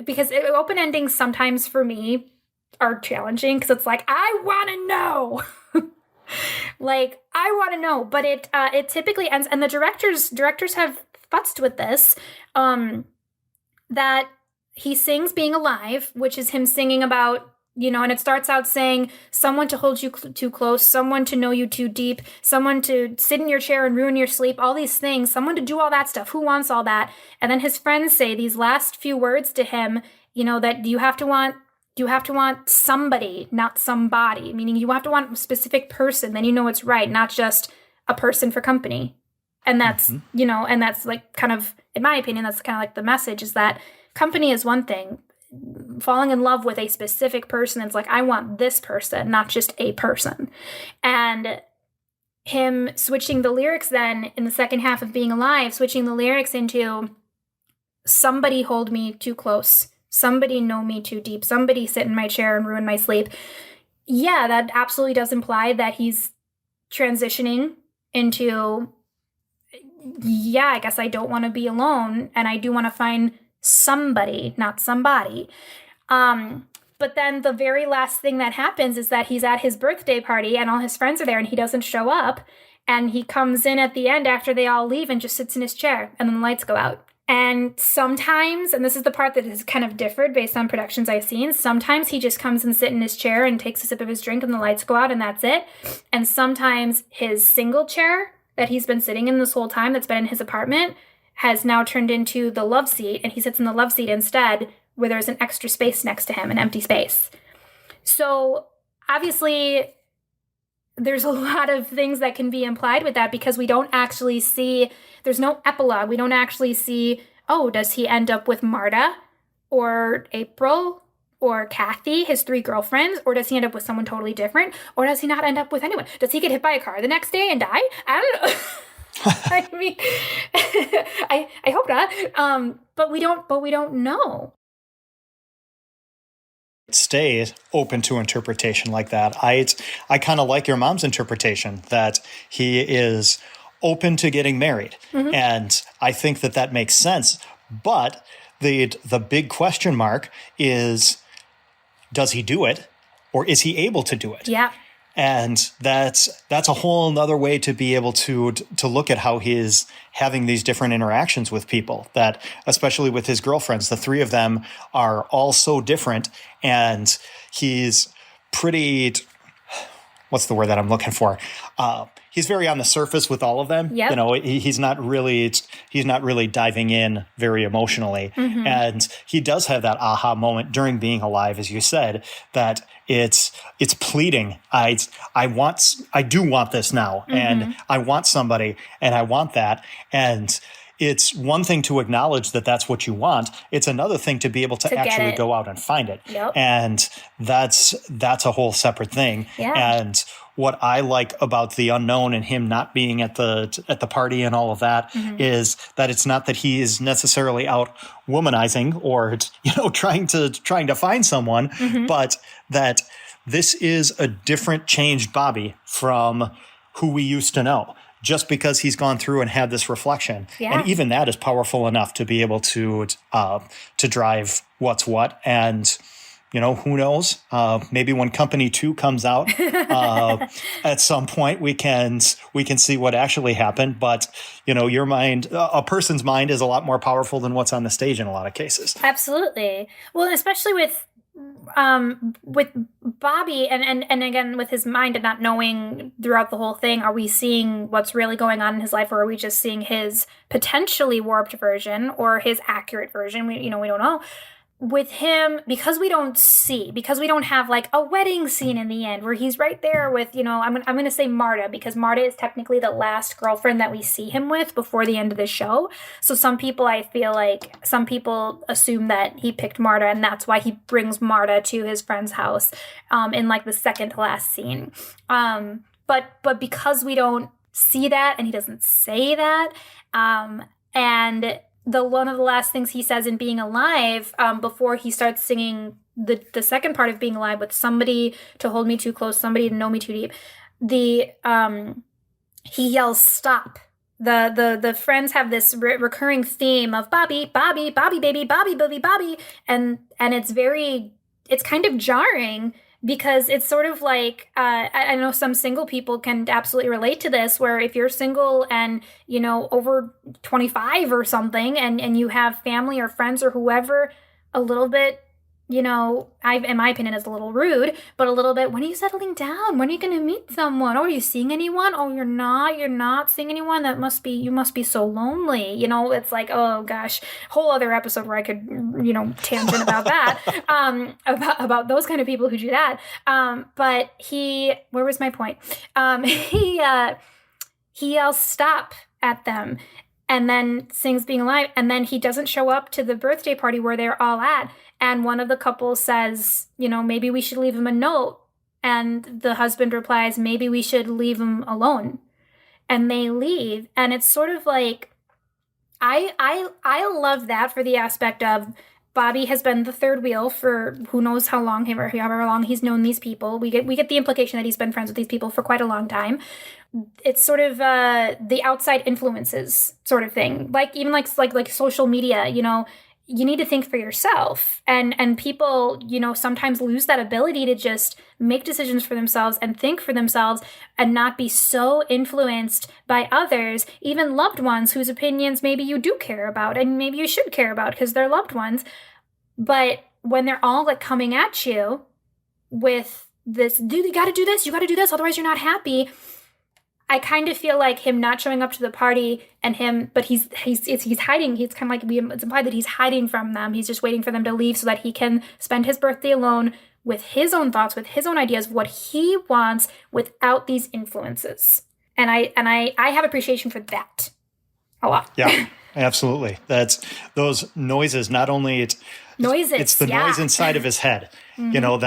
because open endings sometimes for me are challenging, because it's like, I want to know. Like, I want to know, but it typically ends, and the directors have futzed with this, that he sings Being Alive, which is him singing about, and it starts out saying, someone to hold you too close, someone to know you too deep, someone to sit in your chair and ruin your sleep, all these things, someone to do all that stuff. Who wants all that? And then his friends say these last few words to him, that you have to want somebody, not somebody, meaning you have to want a specific person, then it's right, not just a person for company. And that's, and that's like kind of, in my opinion, that's kind of like the message, is that company is one thing. Falling in love with a specific person, it's like, I want this person, not just a person. And him switching the lyrics then in the second half of Being Alive, switching the lyrics into somebody hold me too close, somebody know me too deep, somebody sit in my chair and ruin my sleep. Yeah, that absolutely does imply that he's transitioning into, yeah, I guess I don't want to be alone, and I do want to find somebody, not somebody. But then the very last thing that happens is that he's at his birthday party and all his friends are there and he doesn't show up, and he comes in at the end after they all leave and just sits in his chair, and then the lights go out. And sometimes, and this is the part that has kind of differed based on productions I've seen, sometimes he just comes and sits in his chair and takes a sip of his drink and the lights go out and that's it. And sometimes his single chair that he's been sitting in this whole time, that's been in his apartment, has now turned into the love seat, and he sits in the love seat instead, where there's an extra space next to him, an empty space. So obviously there's a lot of things that can be implied with that, because we don't actually see, there's no epilogue. We don't actually see, oh, does he end up with Marta or April or Kathy, his 3 girlfriends, or does he end up with someone totally different, or does he not end up with anyone? Does he get hit by a car the next day and die? I don't know. I mean, I hope not. But we don't know. Stay open to interpretation like that. I kind of like your mom's interpretation that he is open to getting married, and I think that makes sense. But the big question mark is, does he do it, or is he able to do it? Yeah. And that's a whole nother way to be able to look at how he is having these different interactions with people, that especially with his girlfriends, the 3 of them are all so different, and he's pretty, what's the word that I'm looking for? He's very on the surface with all of them. Yep. He's not really diving in very emotionally. And he does have that aha moment during Being Alive, as you said, that It's pleading. I do want this now, and I want somebody, and I want that. And it's one thing to acknowledge that that's what you want. It's another thing to be able to actually go out and find it. Yep. And that's a whole separate thing. Yeah. And what I like about the unknown and him not being at the party and all of that is that it's not that he is necessarily out womanizing or trying to find someone, but that this is a different changed Bubbi from who we used to know. Just because he's gone through and had this reflection, and even that is powerful enough to be able to drive what's what. And who knows? Maybe when Company 2 comes out at some point, we can see what actually happened. But your mind, a person's mind, is a lot more powerful than what's on the stage in a lot of cases. Absolutely. Well, especially with Bubbi and again with his mind and not knowing throughout the whole thing, are we seeing what's really going on in his life, or are we just seeing his potentially warped version or his accurate version? We don't know. With him, because we don't have like a wedding scene in the end where he's right there with, I'm going to say Marta, because Marta is technically the last girlfriend that we see him with before the end of the show. So some people assume that he picked Marta, and that's why he brings Marta to his friend's house in like the second to last scene. But because we don't see that, and he doesn't say that, and one of the last things he says in Being Alive, before he starts singing the second part of Being Alive, with somebody to hold me too close, somebody to know me too deep, he yells stop. The friends have this recurring theme of Bubbi, Bubbi, Bubbi, baby, Bubbi, Bubbi, Bubbi, and it's kind of jarring. Because it's sort of like, I know some single people can absolutely relate to this, where if you're single and, over 25 or something, and you have family or friends or whoever, a little bit, in my opinion, is a little rude, but a little bit, when are you settling down? When are you going to meet someone? Oh, are you seeing anyone? Oh, you're not seeing anyone? You must be so lonely. It's like, oh gosh, whole other episode where I could, tangent about that, about those kind of people who do that. But where was my point? He yells stop at them, and then sings Being Alive, and then he doesn't show up to the birthday party where they're all at. And one of the couples says, maybe we should leave him a note. And the husband replies, maybe we should leave him alone. And they leave. And it's sort of like, I love that for the aspect of Bubbi has been the third wheel for who knows how long, however long he's known these people. We get the implication that he's been friends with these people for quite a long time. It's sort of the outside influences sort of thing. Like even like social media, you need to think for yourself. And people, sometimes lose that ability to just make decisions for themselves and think for themselves and not be so influenced by others, even loved ones whose opinions maybe you do care about and maybe you should care about because they're loved ones. But when they're all like coming at you with this, dude, you got to do this, otherwise you're not happy. I kind of feel like him not showing up to the party but he's hiding. He's kind of like, it's implied that he's hiding from them. He's just waiting for them to leave so that he can spend his birthday alone with his own thoughts, with his own ideas, what he wants without these influences. And I have appreciation for that a lot. Yeah, absolutely. That's those noises. Not only it's the noise inside of his head. Mm-hmm.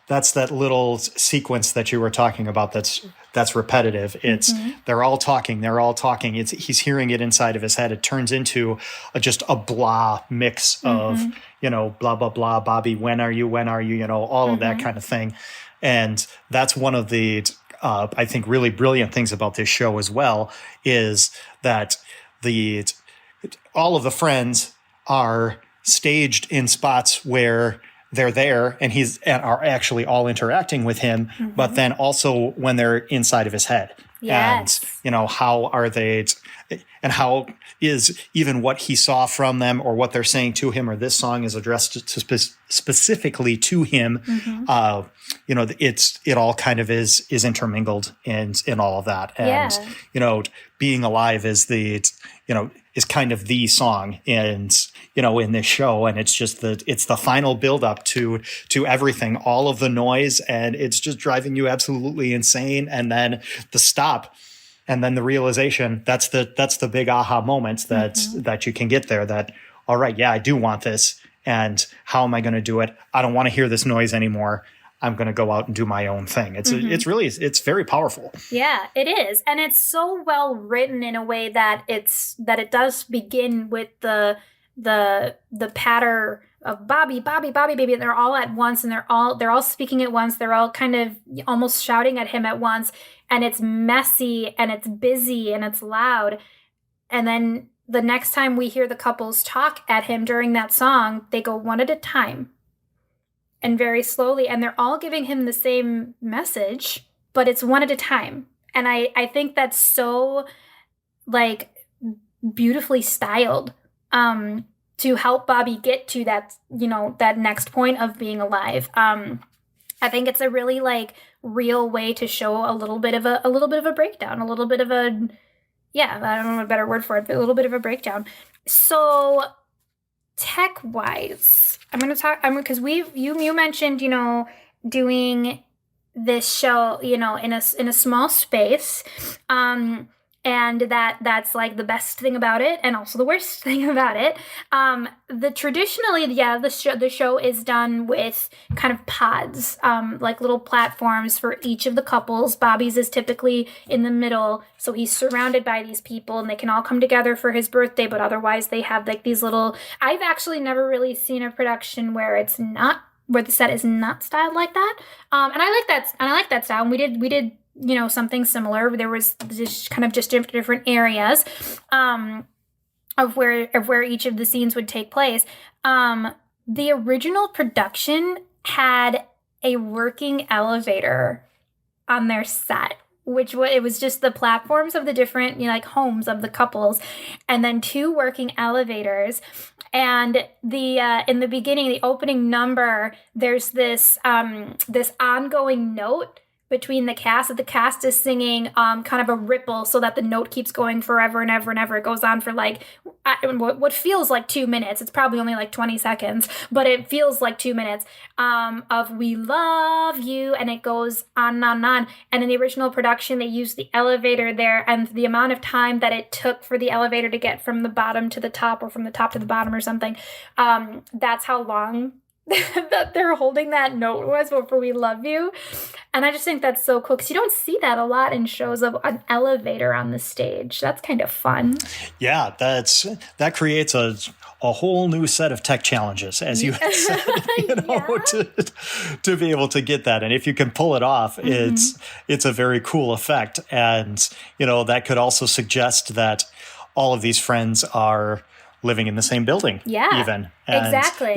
That's that little sequence that you were talking about. That's repetitive. It's they're all talking. He's hearing it inside of his head. It turns into just a blah mix of blah blah blah. Bubbi, when are you? All of that kind of thing. And that's one of the I think really brilliant things about this show as well is that all of the friends are staged in spots where they're there and are actually all interacting with him, but then also when they're inside of his head. Yes. And, how are they, how is even what he saw from them or what they're saying to him, or this song is addressed to specifically to him. You know, it all kind of is intermingled in all of that. And, you know, Being Alive is is kind of the song in this show. And it's just it's the final build up to everything, all of the noise, and it's just driving you absolutely insane. And then the stop, and then the realization, that's the big aha moments that you can get there, that, all right, yeah, I do want this. And how am I going to do it? I don't want to hear this noise anymore. I'm going to go out and do my own thing. It's very powerful. Yeah, it is. And it's so well written in a way that it does begin with the patter of Bobby, baby. They're all at once, and they're all speaking at once. They're all kind of almost shouting at him at once. And it's messy and it's busy and it's loud. And then the next time we hear the couples talk at him during that song, they go one at a time and very slowly, and they're all giving him the same message, but it's one at a time. And I think that's so, like, beautifully styled to help Bobby get to that, that next point of being alive. I think it's a really, like, real way to show a little bit of a breakdown, a little bit of a, I don't know a better word for it, but a little bit of a breakdown. So tech-wise, I'm going to talk, because you mentioned, doing this show, in a small space, and that's like the best thing about it, and also the worst thing about it. The show is done with kind of pods, like little platforms for each of the couples. Bobby's is typically in the middle, so he's surrounded by these people, and they can all come together for his birthday. But otherwise, they have like these little. I've actually never really seen a production where the set is not styled like that. And I like that. And I like that style. And we did. Something similar. There was just different areas of where each of the scenes would take place. The original production had a working elevator on their set, it was just the platforms of the different, homes of the couples, and then 2 working elevators. And in the beginning, the opening number, there's this ongoing note between the cast, that the cast is singing kind of a ripple, so that the note keeps going forever and ever and ever. It goes on for like what feels like 2 minutes. It's probably only like 20 seconds, but it feels like 2 minutes of "We love you," and it goes on and on and on. And in the original production, they used the elevator there, and the amount of time that it took for the elevator to get from the bottom to the top, or from the top to the bottom or something, that's how long that they're holding that note was for "We love you." And I just think that's so cool, because you don't see that a lot in shows, of an elevator on the stage. That's kind of fun. Yeah, that creates a whole new set of tech challenges, as you had said, to be able to get that. And if you can pull it off, it's a very cool effect. And that could also suggest that all of these friends are living in the same building, even. And, exactly.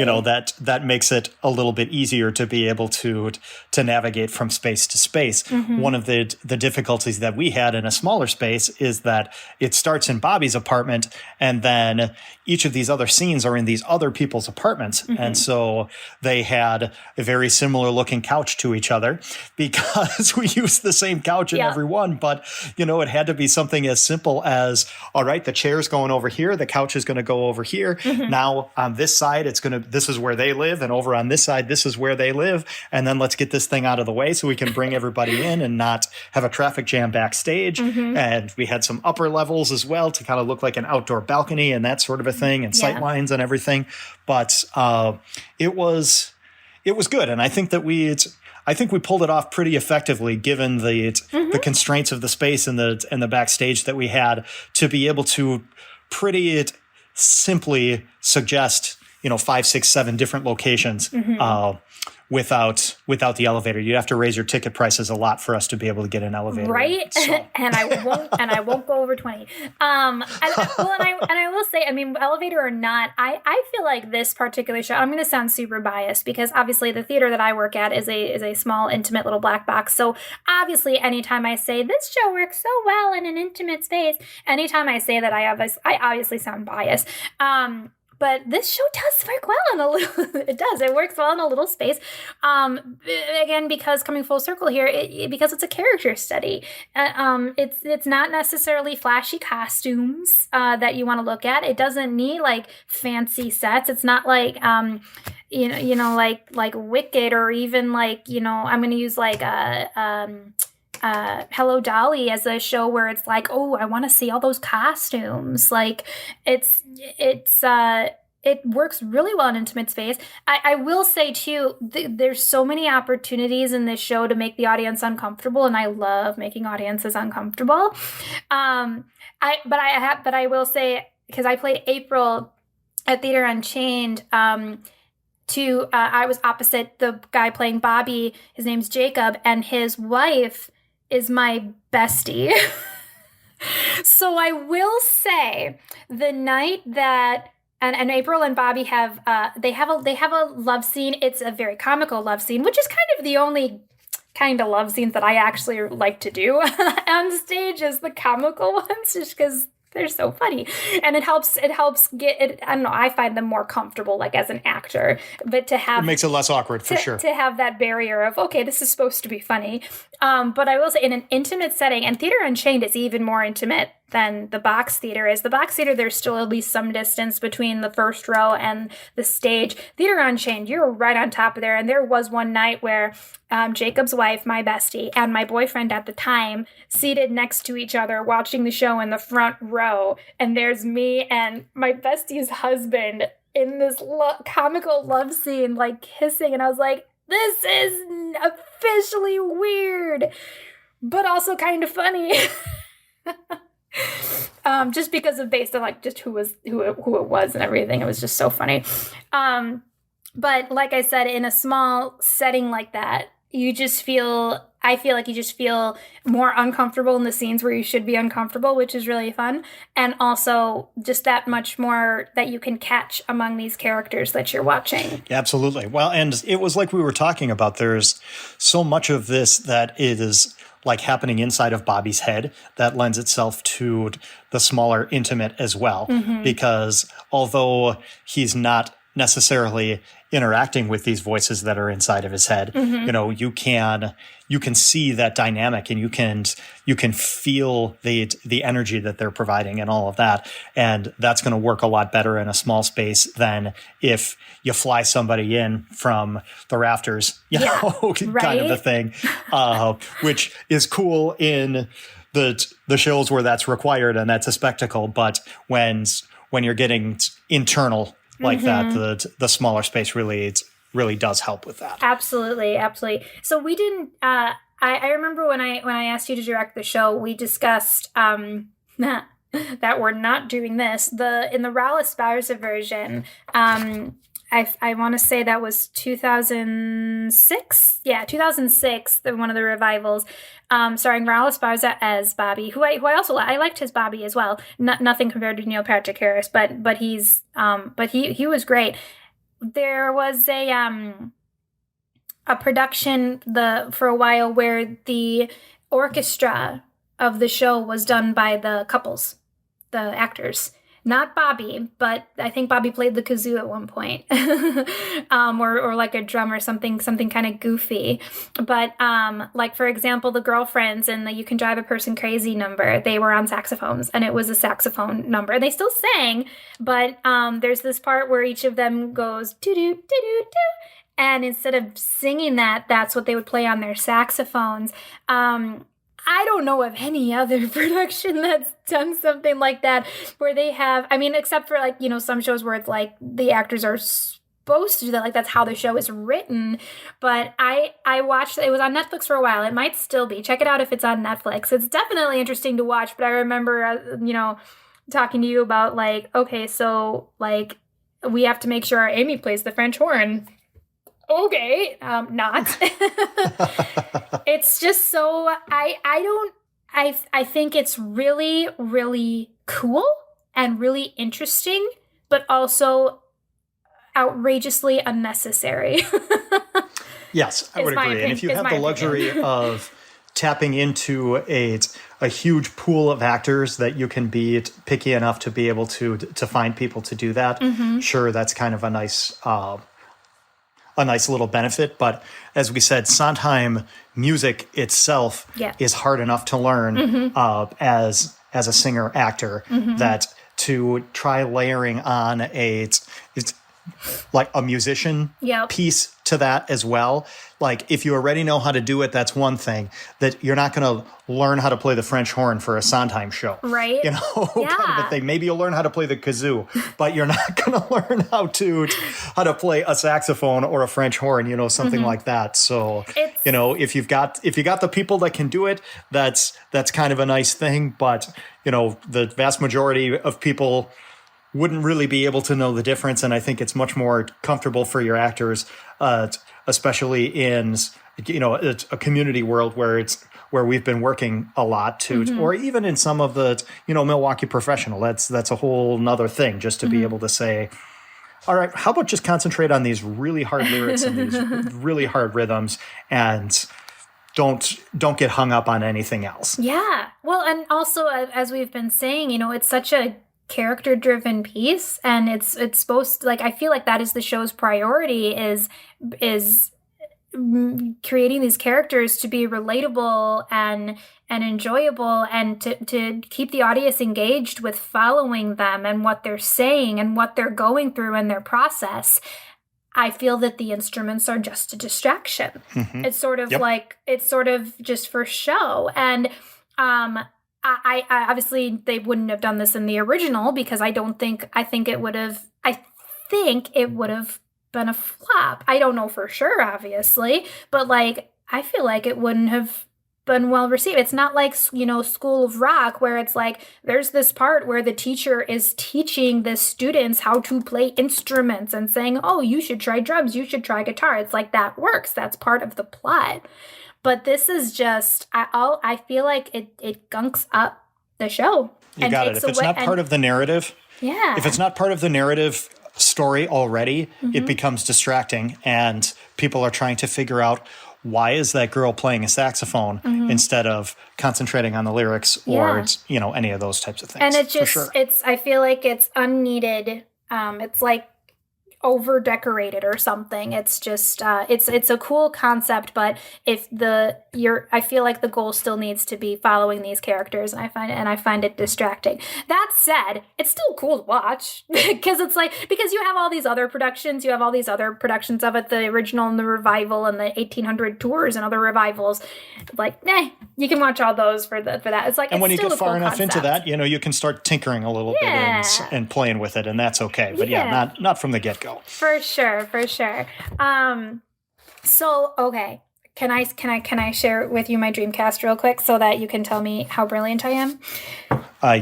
That makes it a little bit easier to be able to navigate from space to space. One of the difficulties that we had in a smaller space is that it starts in Bobby's apartment, and then each of these other scenes are in these other people's apartments. And so they had a very similar looking couch to each other, because we used the same couch in every one. But, it had to be something as simple as, all right, the chair's going over here, the couch is going to go over here. Now on this side, this is where they live, and over on this side, this is where they live. And then let's get this thing out of the way so we can bring everybody in and not have a traffic jam backstage. And we had some upper levels as well to kind of look like an outdoor balcony and that sort of a thing, and sight lines and everything. But it was good. And I think that we pulled it off pretty effectively, given the constraints of the space and the backstage that we had, to be able to pretty simply suggest 5, 6, 7 different locations without the elevator. You'd have to raise your ticket prices a lot for us to be able to get an elevator. Right? So. and I won't go over 20. I will say, I mean, elevator or not, I feel like this particular show, I'm going to sound super biased because obviously the theater that I work at is a small, intimate little black box. So obviously anytime I say this show works so well in an intimate space, anytime I say that, I obviously sound biased. But this show does work well in a little. It does. It works well in a little space. Again, because coming full circle here, because it's a character study. It's not necessarily flashy costumes that you want to look at. It doesn't need like fancy sets. It's not like like Wicked, or even like I'm going to use like Hello Dolly as a show where it's like, oh, I want to see all those costumes. Like it works really well in intimate space. I will say too, there's so many opportunities in this show to make the audience uncomfortable, and I love making audiences uncomfortable. But I will say, because I played April at Theater Unchained, I was opposite the guy playing Bubbi. His name's Jacob, and his wife is my bestie. So I will say the night that and April and Bubbi have they have a love scene. It's a very comical love scene, which is kind of the only kind of love scenes that I actually like to do on stage, is the comical ones, just because they're so funny, and it helps get it. I don't know. I find them more comfortable, like as an actor, but to have it makes it less awkward for sure. To have that barrier of, okay, this is supposed to be funny. But I will say, in an intimate setting, and Theater Unchained is even more intimate than the box theater is. The box theater, there's still at least some distance between the first row and the stage. Theater Unchained, you're right on top of there. And there was one night where Jacob's wife, my bestie, and my boyfriend at the time seated next to each other watching the show in the front row. And there's me and my bestie's husband in this comical love scene, like kissing. And I was like, this is officially weird, but also kind of funny. Just because of based on like just who it was and everything. It was just so funny. But like I said, in a small setting like that, I feel like you just feel more uncomfortable in the scenes where you should be uncomfortable, which is really fun. And also just that much more that you can catch among these characters that you're watching. Yeah, absolutely. Well, and it was like we were talking about, there's so much of this that is like happening inside of Bobby's head that lends itself to the smaller intimate as well. Mm-hmm. Because although he's not necessarily interacting with these voices that are inside of his head, mm-hmm. You can see that dynamic, and you can feel the energy that they're providing and all of that. And that's going to work a lot better in a small space than if you fly somebody in from the rafters, right? Kind of a thing, which is cool in the shows where that's required and that's a spectacle. But when you're getting internal like mm-hmm. that, the smaller space really does help with that. Absolutely. So we didn't. I remember when I asked you to direct the show, we discussed that we're not doing this. In the Raul Esparza version, I want to say that was 2006. Yeah, 2006. One of the revivals, starring Raul Esparza as Bobby, who I also I liked his Bobby as well. Nothing compared to Neil Patrick Harris, but he was great. There was a production for a while where the orchestra of the show was done by the couples, the actors. Not Bobby, but I think Bobby played the kazoo at one point, or like a drum or something kind of goofy. But like for example, the Girlfriends and the "You Can Drive a Person Crazy" number, they were on saxophones, and it was a saxophone number. They still sang, but there's this part where each of them goes doo doo doo doo doo, and instead of singing that's what they would play on their saxophones. I don't know of any other production that's done something like that where they have, except for like, some shows where it's like the actors are supposed to do that. Like that's how the show is written. But I watched, it was on Netflix for a while. It might still be. Check it out if it's on Netflix. It's definitely interesting to watch. But I remember, talking to you about like, okay, so like we have to make sure Amy plays the French horn. okay, not. It's just so I think it's really, really cool and really interesting, but also outrageously unnecessary. Yes, I would agree. And if you have the luxury of tapping into a huge pool of actors that you can be picky enough to be able to find people to do that, sure, that's kind of a nice little benefit. But as we said, Sondheim music itself is hard enough to learn as a singer actor that to try layering on it's like a musician piece to that as well. Like if you already know how to do it, that's one thing. That you're not going to learn how to play the French horn for a Sondheim show. Right. You know, kind of a thing. Maybe you'll learn how to play the kazoo, but you're not going to learn how to play a saxophone or a French horn, you know, something like that. So, you know, if you got the people that can do it, that's kind of a nice thing. But, you know, the vast majority of people wouldn't really be able to know the difference. And I think it's much more comfortable for your actors, especially in, you know, a community world where we've been working a lot to, or even in some of the, you know, Milwaukee professional, that's a whole nother thing, just to be able to say, all right, how about just concentrate on these really hard lyrics and these really hard rhythms, and don't get hung up on anything else. Yeah. Well, and also, as we've been saying, you know, it's such a character-driven piece, and it's supposed to, like, I feel like that is the show's priority, is creating these characters to be relatable and enjoyable, and to keep the audience engaged with following them and what they're saying and what they're going through and their process. I feel that the instruments are just a distraction. It's sort of like, it's sort of just for show. And I obviously they wouldn't have done this in the original, because I think it would have been a flop. I don't know for sure, obviously, but like, I feel like it wouldn't have been well received. It's not like, you know, School of Rock, where it's like, there's this part where the teacher is teaching the students how to play instruments and saying, oh, you should try drums, you should try guitar. It's like, that works. That's part of the plot. But this is just, I feel like it gunks up the show. You got it. If it's not part of the narrative, if it's not part of the narrative story already, it becomes distracting, and people are trying to figure out, why is that girl playing a saxophone, instead of concentrating on the lyrics or you know, any of those types of things. And it just, I feel like it's unneeded. It's like over decorated or something. It's just it's a cool concept, but I feel like the goal still needs to be following these characters, and I find it distracting. That said, it's still cool to watch because it's like, because you have all these other productions, of it, the original and the revival and the 1800 tours and other revivals. Like, you can watch all those for that. It's like, and when you get far enough concept into that, you know, you can start tinkering a little bit and playing with it, and that's okay. But not from the get-go. For sure. So, okay. Can I share with you my Dreamcast real quick so that you can tell me how brilliant I am?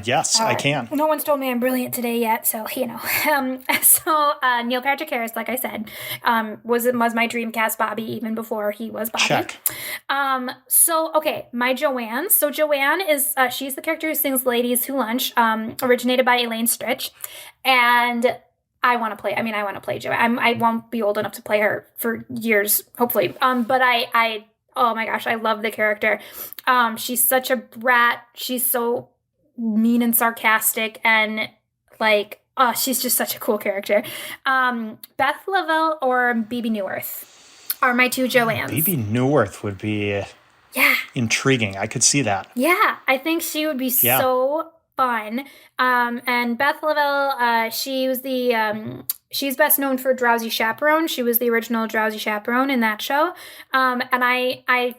Yes, I can. No one's told me I'm brilliant today yet, so, you know. Neil Patrick Harris, like I said, was my Dreamcast Bobby even before he was Bobby. Check. Okay, my Joanne. So Joanne is, she's the character who sings Ladies Who Lunch, originated by Elaine Stritch. And I want to play Joanne. I won't be old enough to play her for years, hopefully. But I oh my gosh, I love the character. She's such a brat. She's so mean and sarcastic, and like, she's just such a cool character. Beth Lavelle or Bebe Neuwirth are my two Joannes. Bebe Neuwirth would be intriguing. I could see that. Yeah, I think she would be so fun. And Beth Lavelle, she's best known for Drowsy Chaperone. She was the original Drowsy Chaperone in that show. And I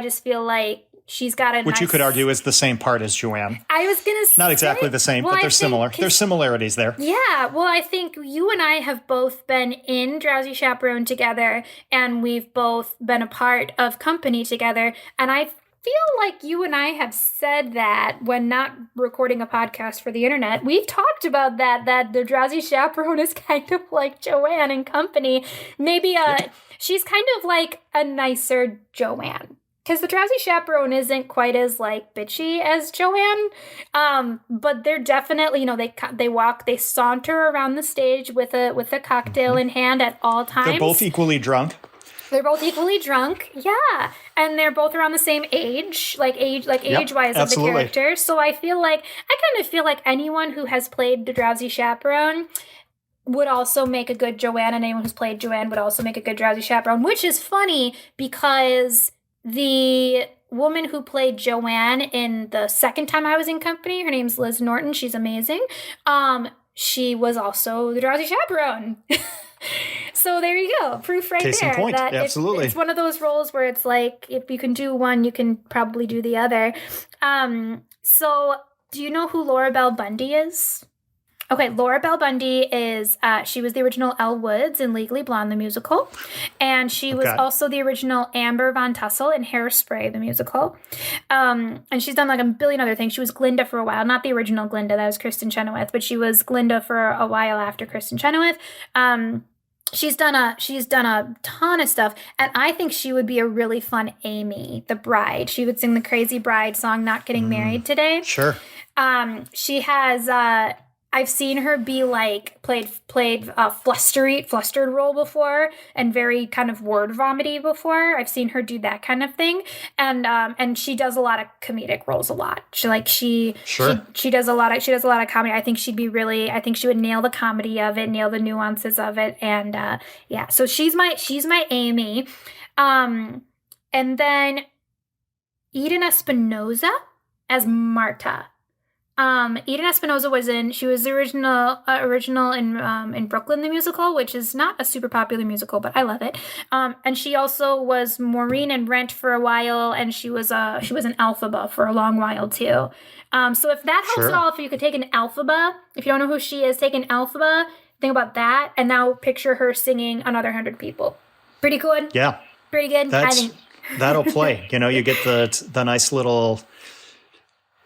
just feel like she's got a Which you could argue is the same part as Joanne. I was going to say. Not exactly the same, but they're similar. There's similarities there. Yeah. Well, I think you and I have both been in Drowsy Chaperone together, and we've both been a part of company together. And I feel like you and I have said that when not recording a podcast for the internet. We've talked about that the Drowsy Chaperone is kind of like Joanne and Company. Maybe she's kind of like a nicer Joanne. Because the Drowsy Chaperone isn't quite as, like, bitchy as Joanne. But they're definitely, they saunter around the stage with a cocktail in hand at all times. They're both equally drunk. Yeah. And they're both around the same age, age-wise of the characters. So I kind of feel like anyone who has played the Drowsy Chaperone would also make a good Joanne, and anyone who's played Joanne would also make a good Drowsy Chaperone, which is funny because the woman who played Joanne in the second time I was in Company, her name's Liz Norton. She's amazing. She was also the Drowsy Chaperone. So there you go. Proof right Case there. in point. That Absolutely. It's one of those roles where it's like, if you can do one, you can probably do the other. So do you know who Laura Bell Bundy is? Okay, Laura Bell Bundy is, she was the original Elle Woods in Legally Blonde, the musical. And she was also the original Amber Von Tussle in Hairspray, the musical. And she's done like a billion other things. She was Glinda for a while. Not the original Glinda, that was Kristen Chenoweth, but she was Glinda for a while after Kristen Chenoweth. She's done a ton of stuff, and I think she would be a really fun Amy, the bride. She would sing the Crazy Bride song, Not Getting Married Today. Sure. She has, I've seen her be like played a flustered role before, and very kind of word vomity before. I've seen her do that kind of thing, and she does a lot of comedic roles a lot. She does a lot of comedy. I think I think she would nail the comedy of it, nail the nuances of it, and so she's my Amy, and then Eden Espinoza as Marta. Eden Espinoza she was the original in Brooklyn the musical, which is not a super popular musical, but I love it. And she also was Maureen in Rent for a while, and she was an Elphaba for a long while too. So if that helps at all, if you could take an Elphaba, if you don't know who she is, take an Elphaba, think about that, and now picture her singing Another 100 People. Pretty good. Yeah. Pretty good. I think That'll play. You get the nice little.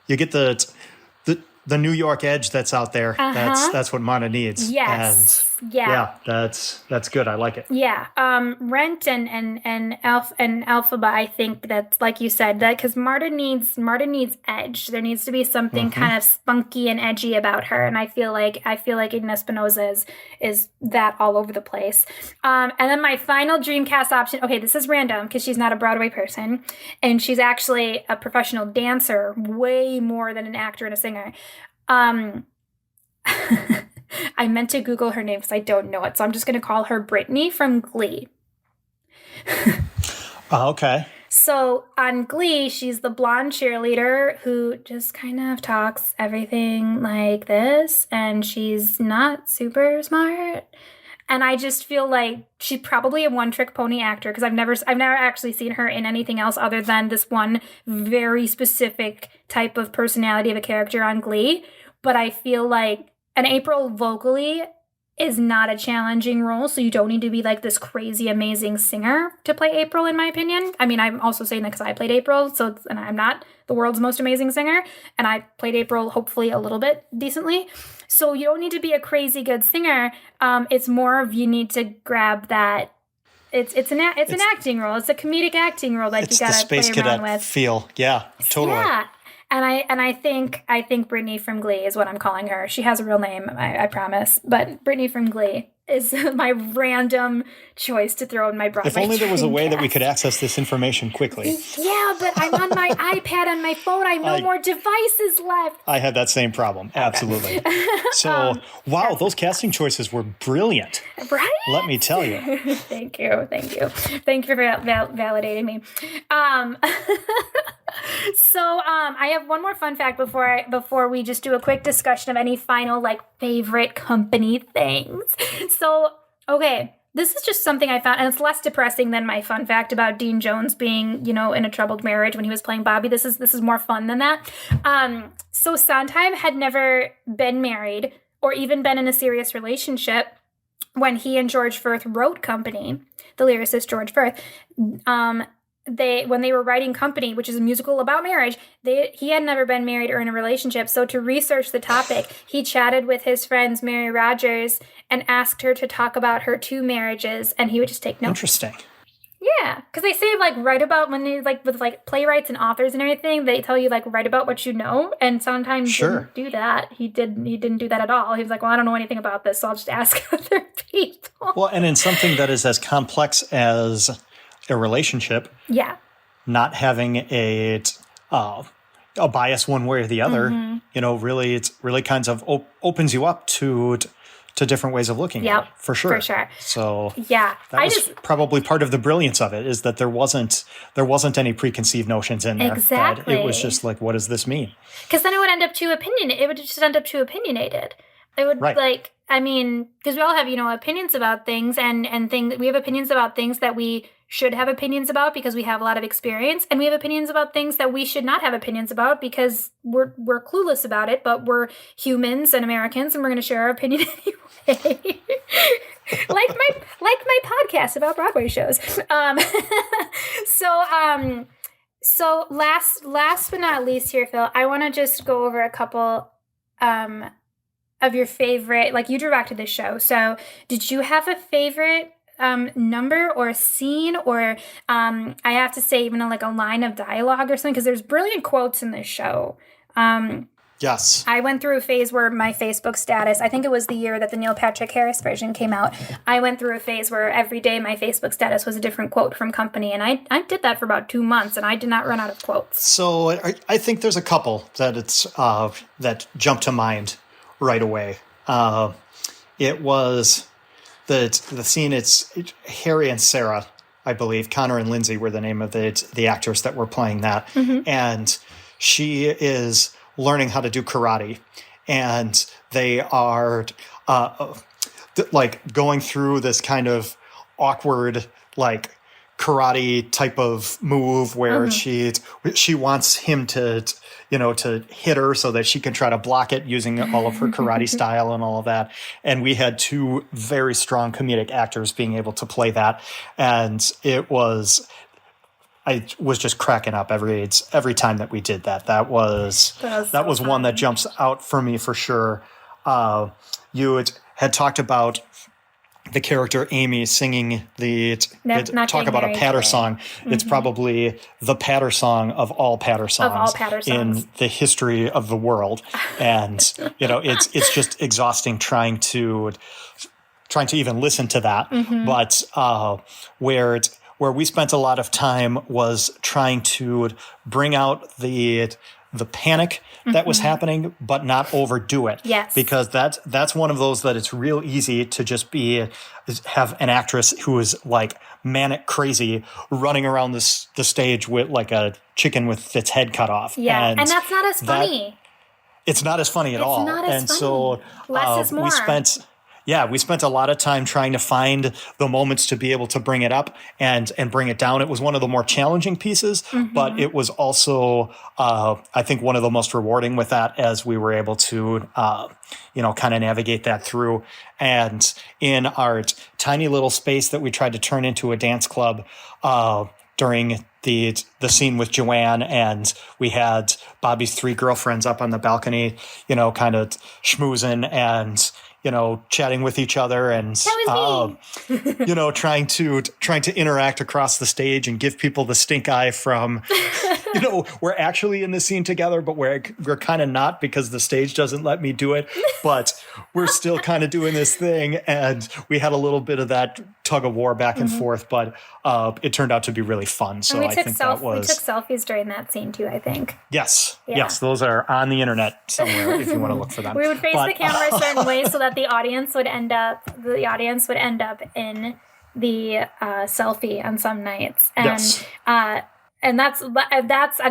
You get the New York edge that's out there. That's what Marta needs. Yes. And yeah, that's good. I like it. Yeah. Rent and Elphaba, I think that's like you said, that because Marta needs edge. There needs to be something kind of spunky and edgy about her, and I feel like Eden Espinoza is that all over the place. And then my final dream cast option. Okay, this is random because she's not a Broadway person, and she's actually a professional dancer, way more than an actor and a singer. I meant to Google her name because I don't know it, so I'm just going to call her Brittany from Glee. Okay. So on Glee, she's the blonde cheerleader who just kind of talks everything like this, and she's not super smart. And I just feel like she's probably a one-trick pony actor because I've never actually seen her in anything else other than this one very specific type of personality of a character on Glee. But I feel like an April vocally is not a challenging role, so you don't need to be like this crazy amazing singer to play April, in my opinion. I mean, I'm also saying that because I played April, and I'm not the world's most amazing singer, and I played April hopefully a little bit decently. So you don't need to be a crazy good singer. It's more of you need to grab that. It's an acting role. It's a comedic acting role that you gotta the Space play around Cadet with. feel. Yeah, totally. Yeah. And I think Brittany from Glee is what I'm calling her. She has a real name, I promise. But Brittany from Glee is my random choice to throw in my Broadway. If only there was a way that we cast. could access this information quickly. Yeah, but I'm on my iPad on my phone. I have no more devices left. I had that same problem. Absolutely. So, wow, those casting choices were brilliant. Right? Let me tell you. Thank you. Thank you for validating me. So I have one more fun fact before we just do a quick discussion of any final favorite company things. So, okay, this is just something I found, and it's less depressing than my fun fact about Dean Jones being, in a troubled marriage when he was playing Bubbi. This is more fun than that. So Sondheim had never been married or even been in a serious relationship when he and George Firth wrote Company, the lyricist George Firth. when they were writing Company, which is a musical about marriage, he had never been married or in a relationship. So to research the topic, he chatted with his friends, Mary Rogers, and asked her to talk about her 2 marriages, and he would just take notes. Interesting. Yeah, because they say like write about when they like with like playwrights and authors and everything, they tell you like write about what you know, and sometimes he didn't do that. He didn't do that at all. He was like, well, I don't know anything about this, so I'll just ask other people. Well, and in something that is as complex as a relationship, not having a bias one way or the other, really, it's really kind of opens you up to different ways of looking at it, for sure. For sure. So that was probably part of the brilliance of it, is that there wasn't any preconceived notions in there. Exactly. That it was just like, what does this mean? Because then it would end up too opinionated. It would just end up too opinionated. It would because we all have, opinions about things and we have opinions about things that we should have opinions about because we have a lot of experience, and we have opinions about things that we should not have opinions about because we're clueless about it, but we're humans and Americans, and we're going to share our opinion anyway. like my podcast about Broadway shows. So last but not least here, Phil, I want to just go over a couple of your favorite, like you directed the show. So did you have a favorite number or scene, or I have to say even like a line of dialogue or something, because there's brilliant quotes in this show. Yes. I went through a phase where my Facebook status, I think it was the year that the Neil Patrick Harris version came out, I went through a phase where every day my Facebook status was a different quote from Company, and I did that for about 2 months, and I did not run out of quotes. So I think there's a couple that that jump to mind right away. It was the scene. It's Harry and Sarah, I believe. Connor and Lindsay were the name of the actors that were playing that, and she is learning how to do karate, and they are like going through this kind of awkward like karate type of move where she wants him to hit her so that she can try to block it using all of her karate style and all of that. And we had 2 very strong comedic actors being able to play that, and I was just cracking up every time that we did that. That was one that jumps out for me for sure. You had talked about the character Amy singing talk about a patter song. It's probably the patter song of all patter songs in the history of the world. And, it's just exhausting trying to even listen to that. But where we spent a lot of time was trying to bring out the panic that was happening, but not overdo it. Yes. Because that's one of those that it's real easy to just have an actress who is like manic crazy running around the stage with like a chicken with its head cut off. Yeah, and that's not as funny. It's not as funny at all. Not as funny. So less is more. We spent a lot of time trying to find the moments to be able to bring it up and bring it down. It was one of the more challenging pieces, but it was also, I think, one of the most rewarding with that, as we were able to, kind of navigate that through. And in our tiny little space that we tried to turn into a dance club, during the scene with Joanne, and we had Bobby's 3 girlfriends up on the balcony, kind of schmoozing and chatting with each other and, trying to interact across the stage and give people the stink eye from, we're actually in the scene together, but we're kind of not because the stage doesn't let me do it, but we're still kind of doing this thing. And we had a little bit of that tug of war back and forth, but it turned out to be really fun. So I think we took selfies during that scene too, I think. Yes. Yeah. Yes. Those are on the internet somewhere if you want to look for them. We would face the camera a certain way so that the audience would end up in the selfie on some nights. And yes. And that's and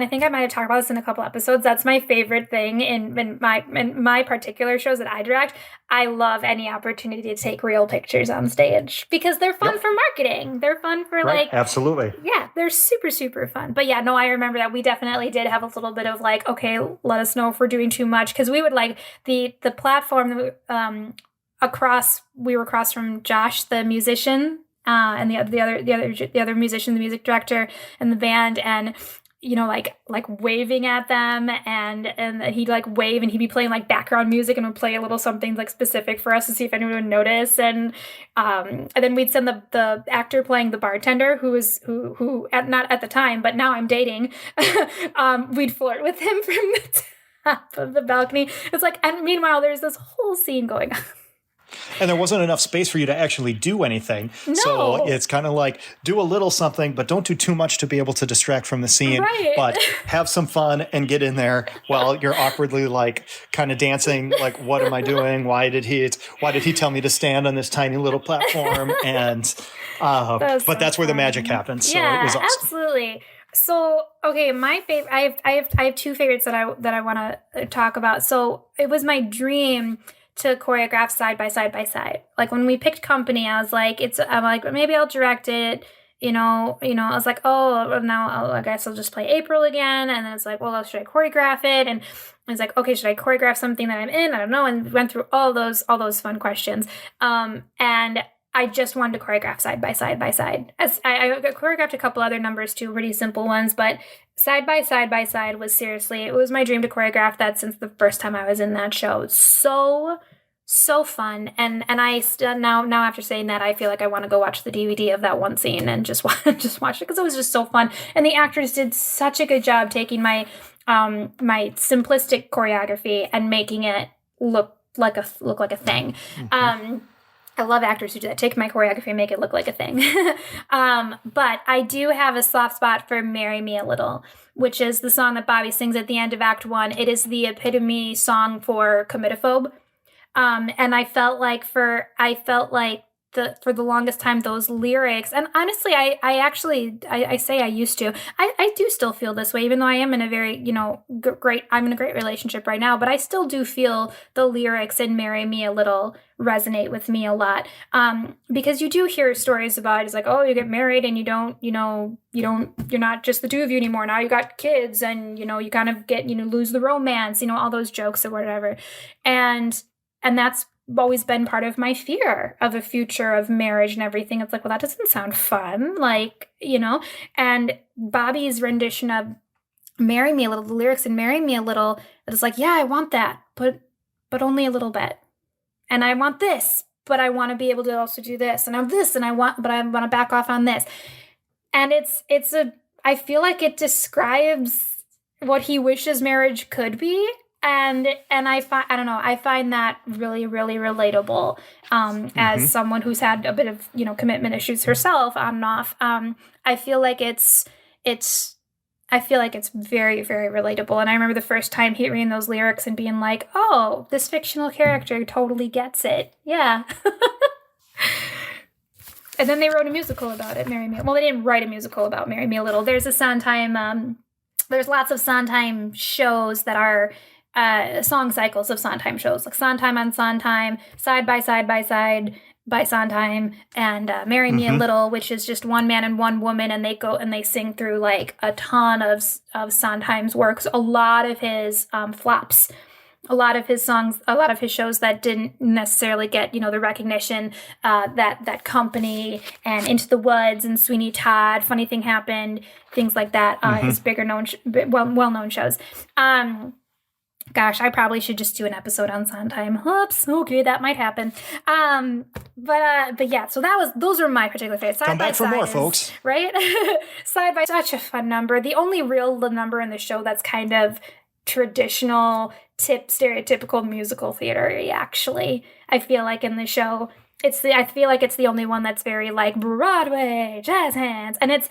I think I might have talked about this in a couple episodes. That's my favorite thing in my particular shows that I direct. I love any opportunity to take real pictures on stage because they're fun for marketing. They're fun for absolutely. Yeah, they're super, super fun. But yeah, no, I remember that we definitely did have a little bit of like, okay, let us know if we're doing too much, because we would like the platform that we were across from Josh, the musician. and the other musician, the music director, and the band, and like waving at them, and he'd like wave, and he'd be playing like background music, and would play a little something like specific for us to see if anyone would notice, and then we'd send the actor playing the bartender, who not at the time, but now I'm dating, we'd flirt with him from the top of the balcony. It's like, and meanwhile, there's this whole scene going on. And there wasn't enough space for you to actually do anything. No. So it's kind of like, do a little something, but don't do too much to be able to distract from the scene. Right. But have some fun and get in there while you're awkwardly like kind of dancing. Like, what am I doing? Why did he tell me to stand on this tiny little platform? And but that's where the magic happens. So yeah, it was awesome. Absolutely. So, okay, my favorite. I have two favorites that I want to talk about. So it was my dream to choreograph side by side by side. Like when we picked company, I was like, I'm like, maybe I'll direct it. I was like, I guess I'll just play April again. And then it's like, well, should I choreograph it? And I was like, okay, should I choreograph something that I'm in? I don't know. And went through all those fun questions. And I just wanted to choreograph side by side by side. As I choreographed a couple other numbers too, pretty simple ones, but side by side by side was seriously, it was my dream to choreograph that since the first time I was in that show. It's so fun. And I still, now after saying that, I feel like I want to go watch the DVD of that one scene and just watch it, because it was just so fun. And the actors did such a good job taking my simplistic choreography and making it look like a thing. Mm-hmm. I love actors who do that. Take my choreography and make it look like a thing. But I do have a soft spot for Marry Me a Little, which is the song that Bubbi sings at the end of Act 1. It is the epitome song for comitophobe. And I felt like for the longest time, those lyrics, and honestly, I say I used to. I do still feel this way, even though I am in a very, I'm in a great relationship right now, but I still do feel the lyrics in Marry Me a Little resonate with me a lot. Because you do hear stories about, it's like, oh, you get married and you're not just the two of you anymore. Now you got kids, and, you kind of get, lose the romance, all those jokes or whatever. And that's always been part of my fear of a future of marriage and everything. It's like, well, that doesn't sound fun. Like, and Bobby's rendition of Marry Me a Little, the lyrics in Marry Me a Little, it's like, yeah, I want that, but only a little bit. And I want this, but I want to be able to also do this, and I have this, but I want to back off on this. And I feel like it describes what he wishes marriage could be. And I find that really, really relatable, as someone who's had a bit of, commitment issues herself on and off. I feel like it's very, very relatable. And I remember the first time hearing those lyrics and being like, oh, this fictional character totally gets it. Yeah. And then they wrote a musical about it, Marry Me. Well, they didn't write a musical about Marry Me a Little. There's a Sondheim, there's lots of Sondheim shows that are song cycles of Sondheim shows, like Sondheim on Sondheim, Side by Side by Side by Sondheim, and Marry Me a Little, which is just one man and one woman, and they go and they sing through like a ton of Sondheim's works, a lot of his flops, a lot of his songs, a lot of his shows that didn't necessarily get, the recognition that Company and Into the Woods and Sweeney Todd, Funny Thing Happened, things like that, his well-known shows. Gosh, I probably should just do an episode on Sondheim. Oops, okay, that might happen. But yeah, so those are my particular favorites. Come back for more, folks. Right? Side by Side, such a fun number. The only real number in the show that's kind of traditional, stereotypical musical theater, actually. I feel like in the show, I feel like it's the only one that's very like Broadway, jazz hands, and it's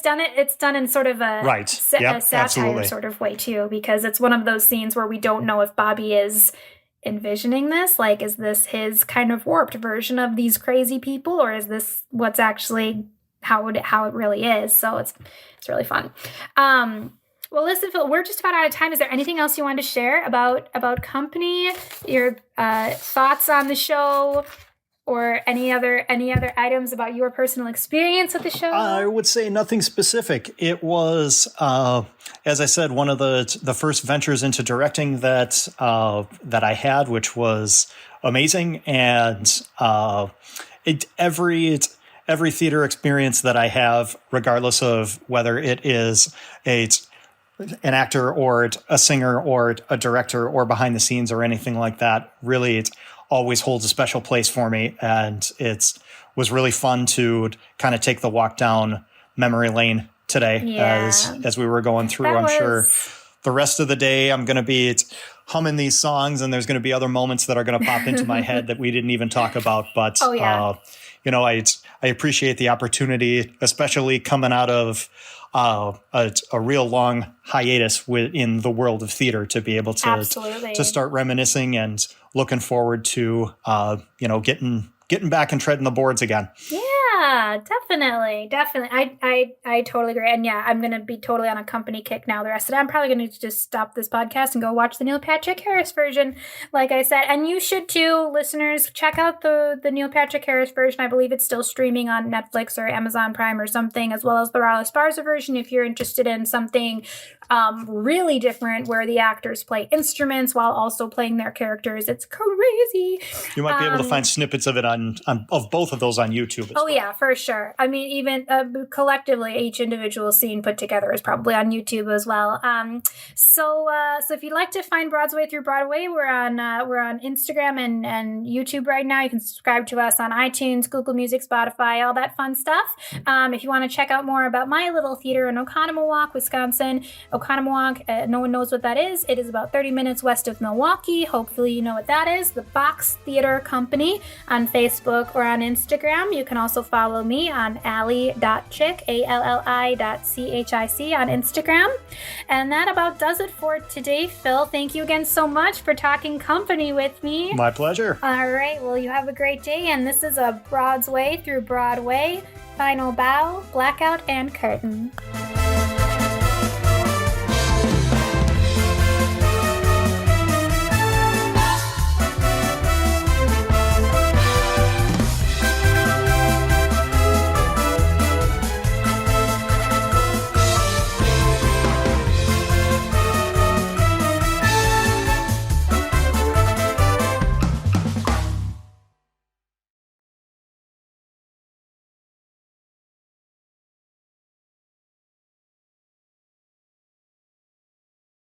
done in sort of a a satire absolutely. Sort of way too, because it's one of those scenes where we don't know if Bobby is envisioning this, like, is this his kind of warped version of these crazy people, or is this what's actually how it really is? So it's really fun. Well, listen, Phil, we're just about out of time. Is there anything else you wanted to share about Company, your thoughts on the show? Or any other items about your personal experience with the show? I would say nothing specific. It was, as I said, one of the first ventures into directing that I had, which was amazing. And every theater experience that I have, regardless of whether it is an actor or a singer or a director or behind the scenes or anything like that, really it always holds a special place for me. And it was really fun to kind of take the walk down memory lane today as we were going through. I'm sure the rest of the day I'm going to be humming these songs, and there's going to be other moments that are going to pop into my head that we didn't even talk about. But, I appreciate the opportunity, especially coming out of a real long hiatus in the world of theater, to be able to start reminiscing and looking forward to getting back and treading the boards again. Yeah, definitely. I totally agree. And yeah, I'm going to be totally on a company kick now the rest of it. I'm probably going to just stop this podcast and go watch the Neil Patrick Harris version, like I said. And you should too, listeners. Check out the Neil Patrick Harris version. I believe it's still streaming on Netflix or Amazon Prime or something, as well as the Raul Esparza version if you're interested in something really different where the actors play instruments while also playing their characters. It's crazy. You might be able to find snippets of it of both of those on YouTube. Yeah, for sure. I mean, even collectively, each individual scene put together is probably on YouTube as well. So if you'd like to find Broadway through Broadway, we're on Instagram and YouTube right now. You can subscribe to us on iTunes, Google Music, Spotify, all that fun stuff. If you want to check out more about my little theater in Oconomowoc, Wisconsin, Oconomowoc, no one knows what that is. It is about 30 minutes west of Milwaukee. Hopefully you know what that is. The Box Theater Company on Facebook or on Instagram. You can also follow me on Alli.Chick, ALLI.CHIC on Instagram. And that about does it for today, Phil. Thank you again so much for talking company with me. My pleasure. All right. Well, you have a great day. And this is a Broadway through Broadway. Final bow, blackout, and curtain.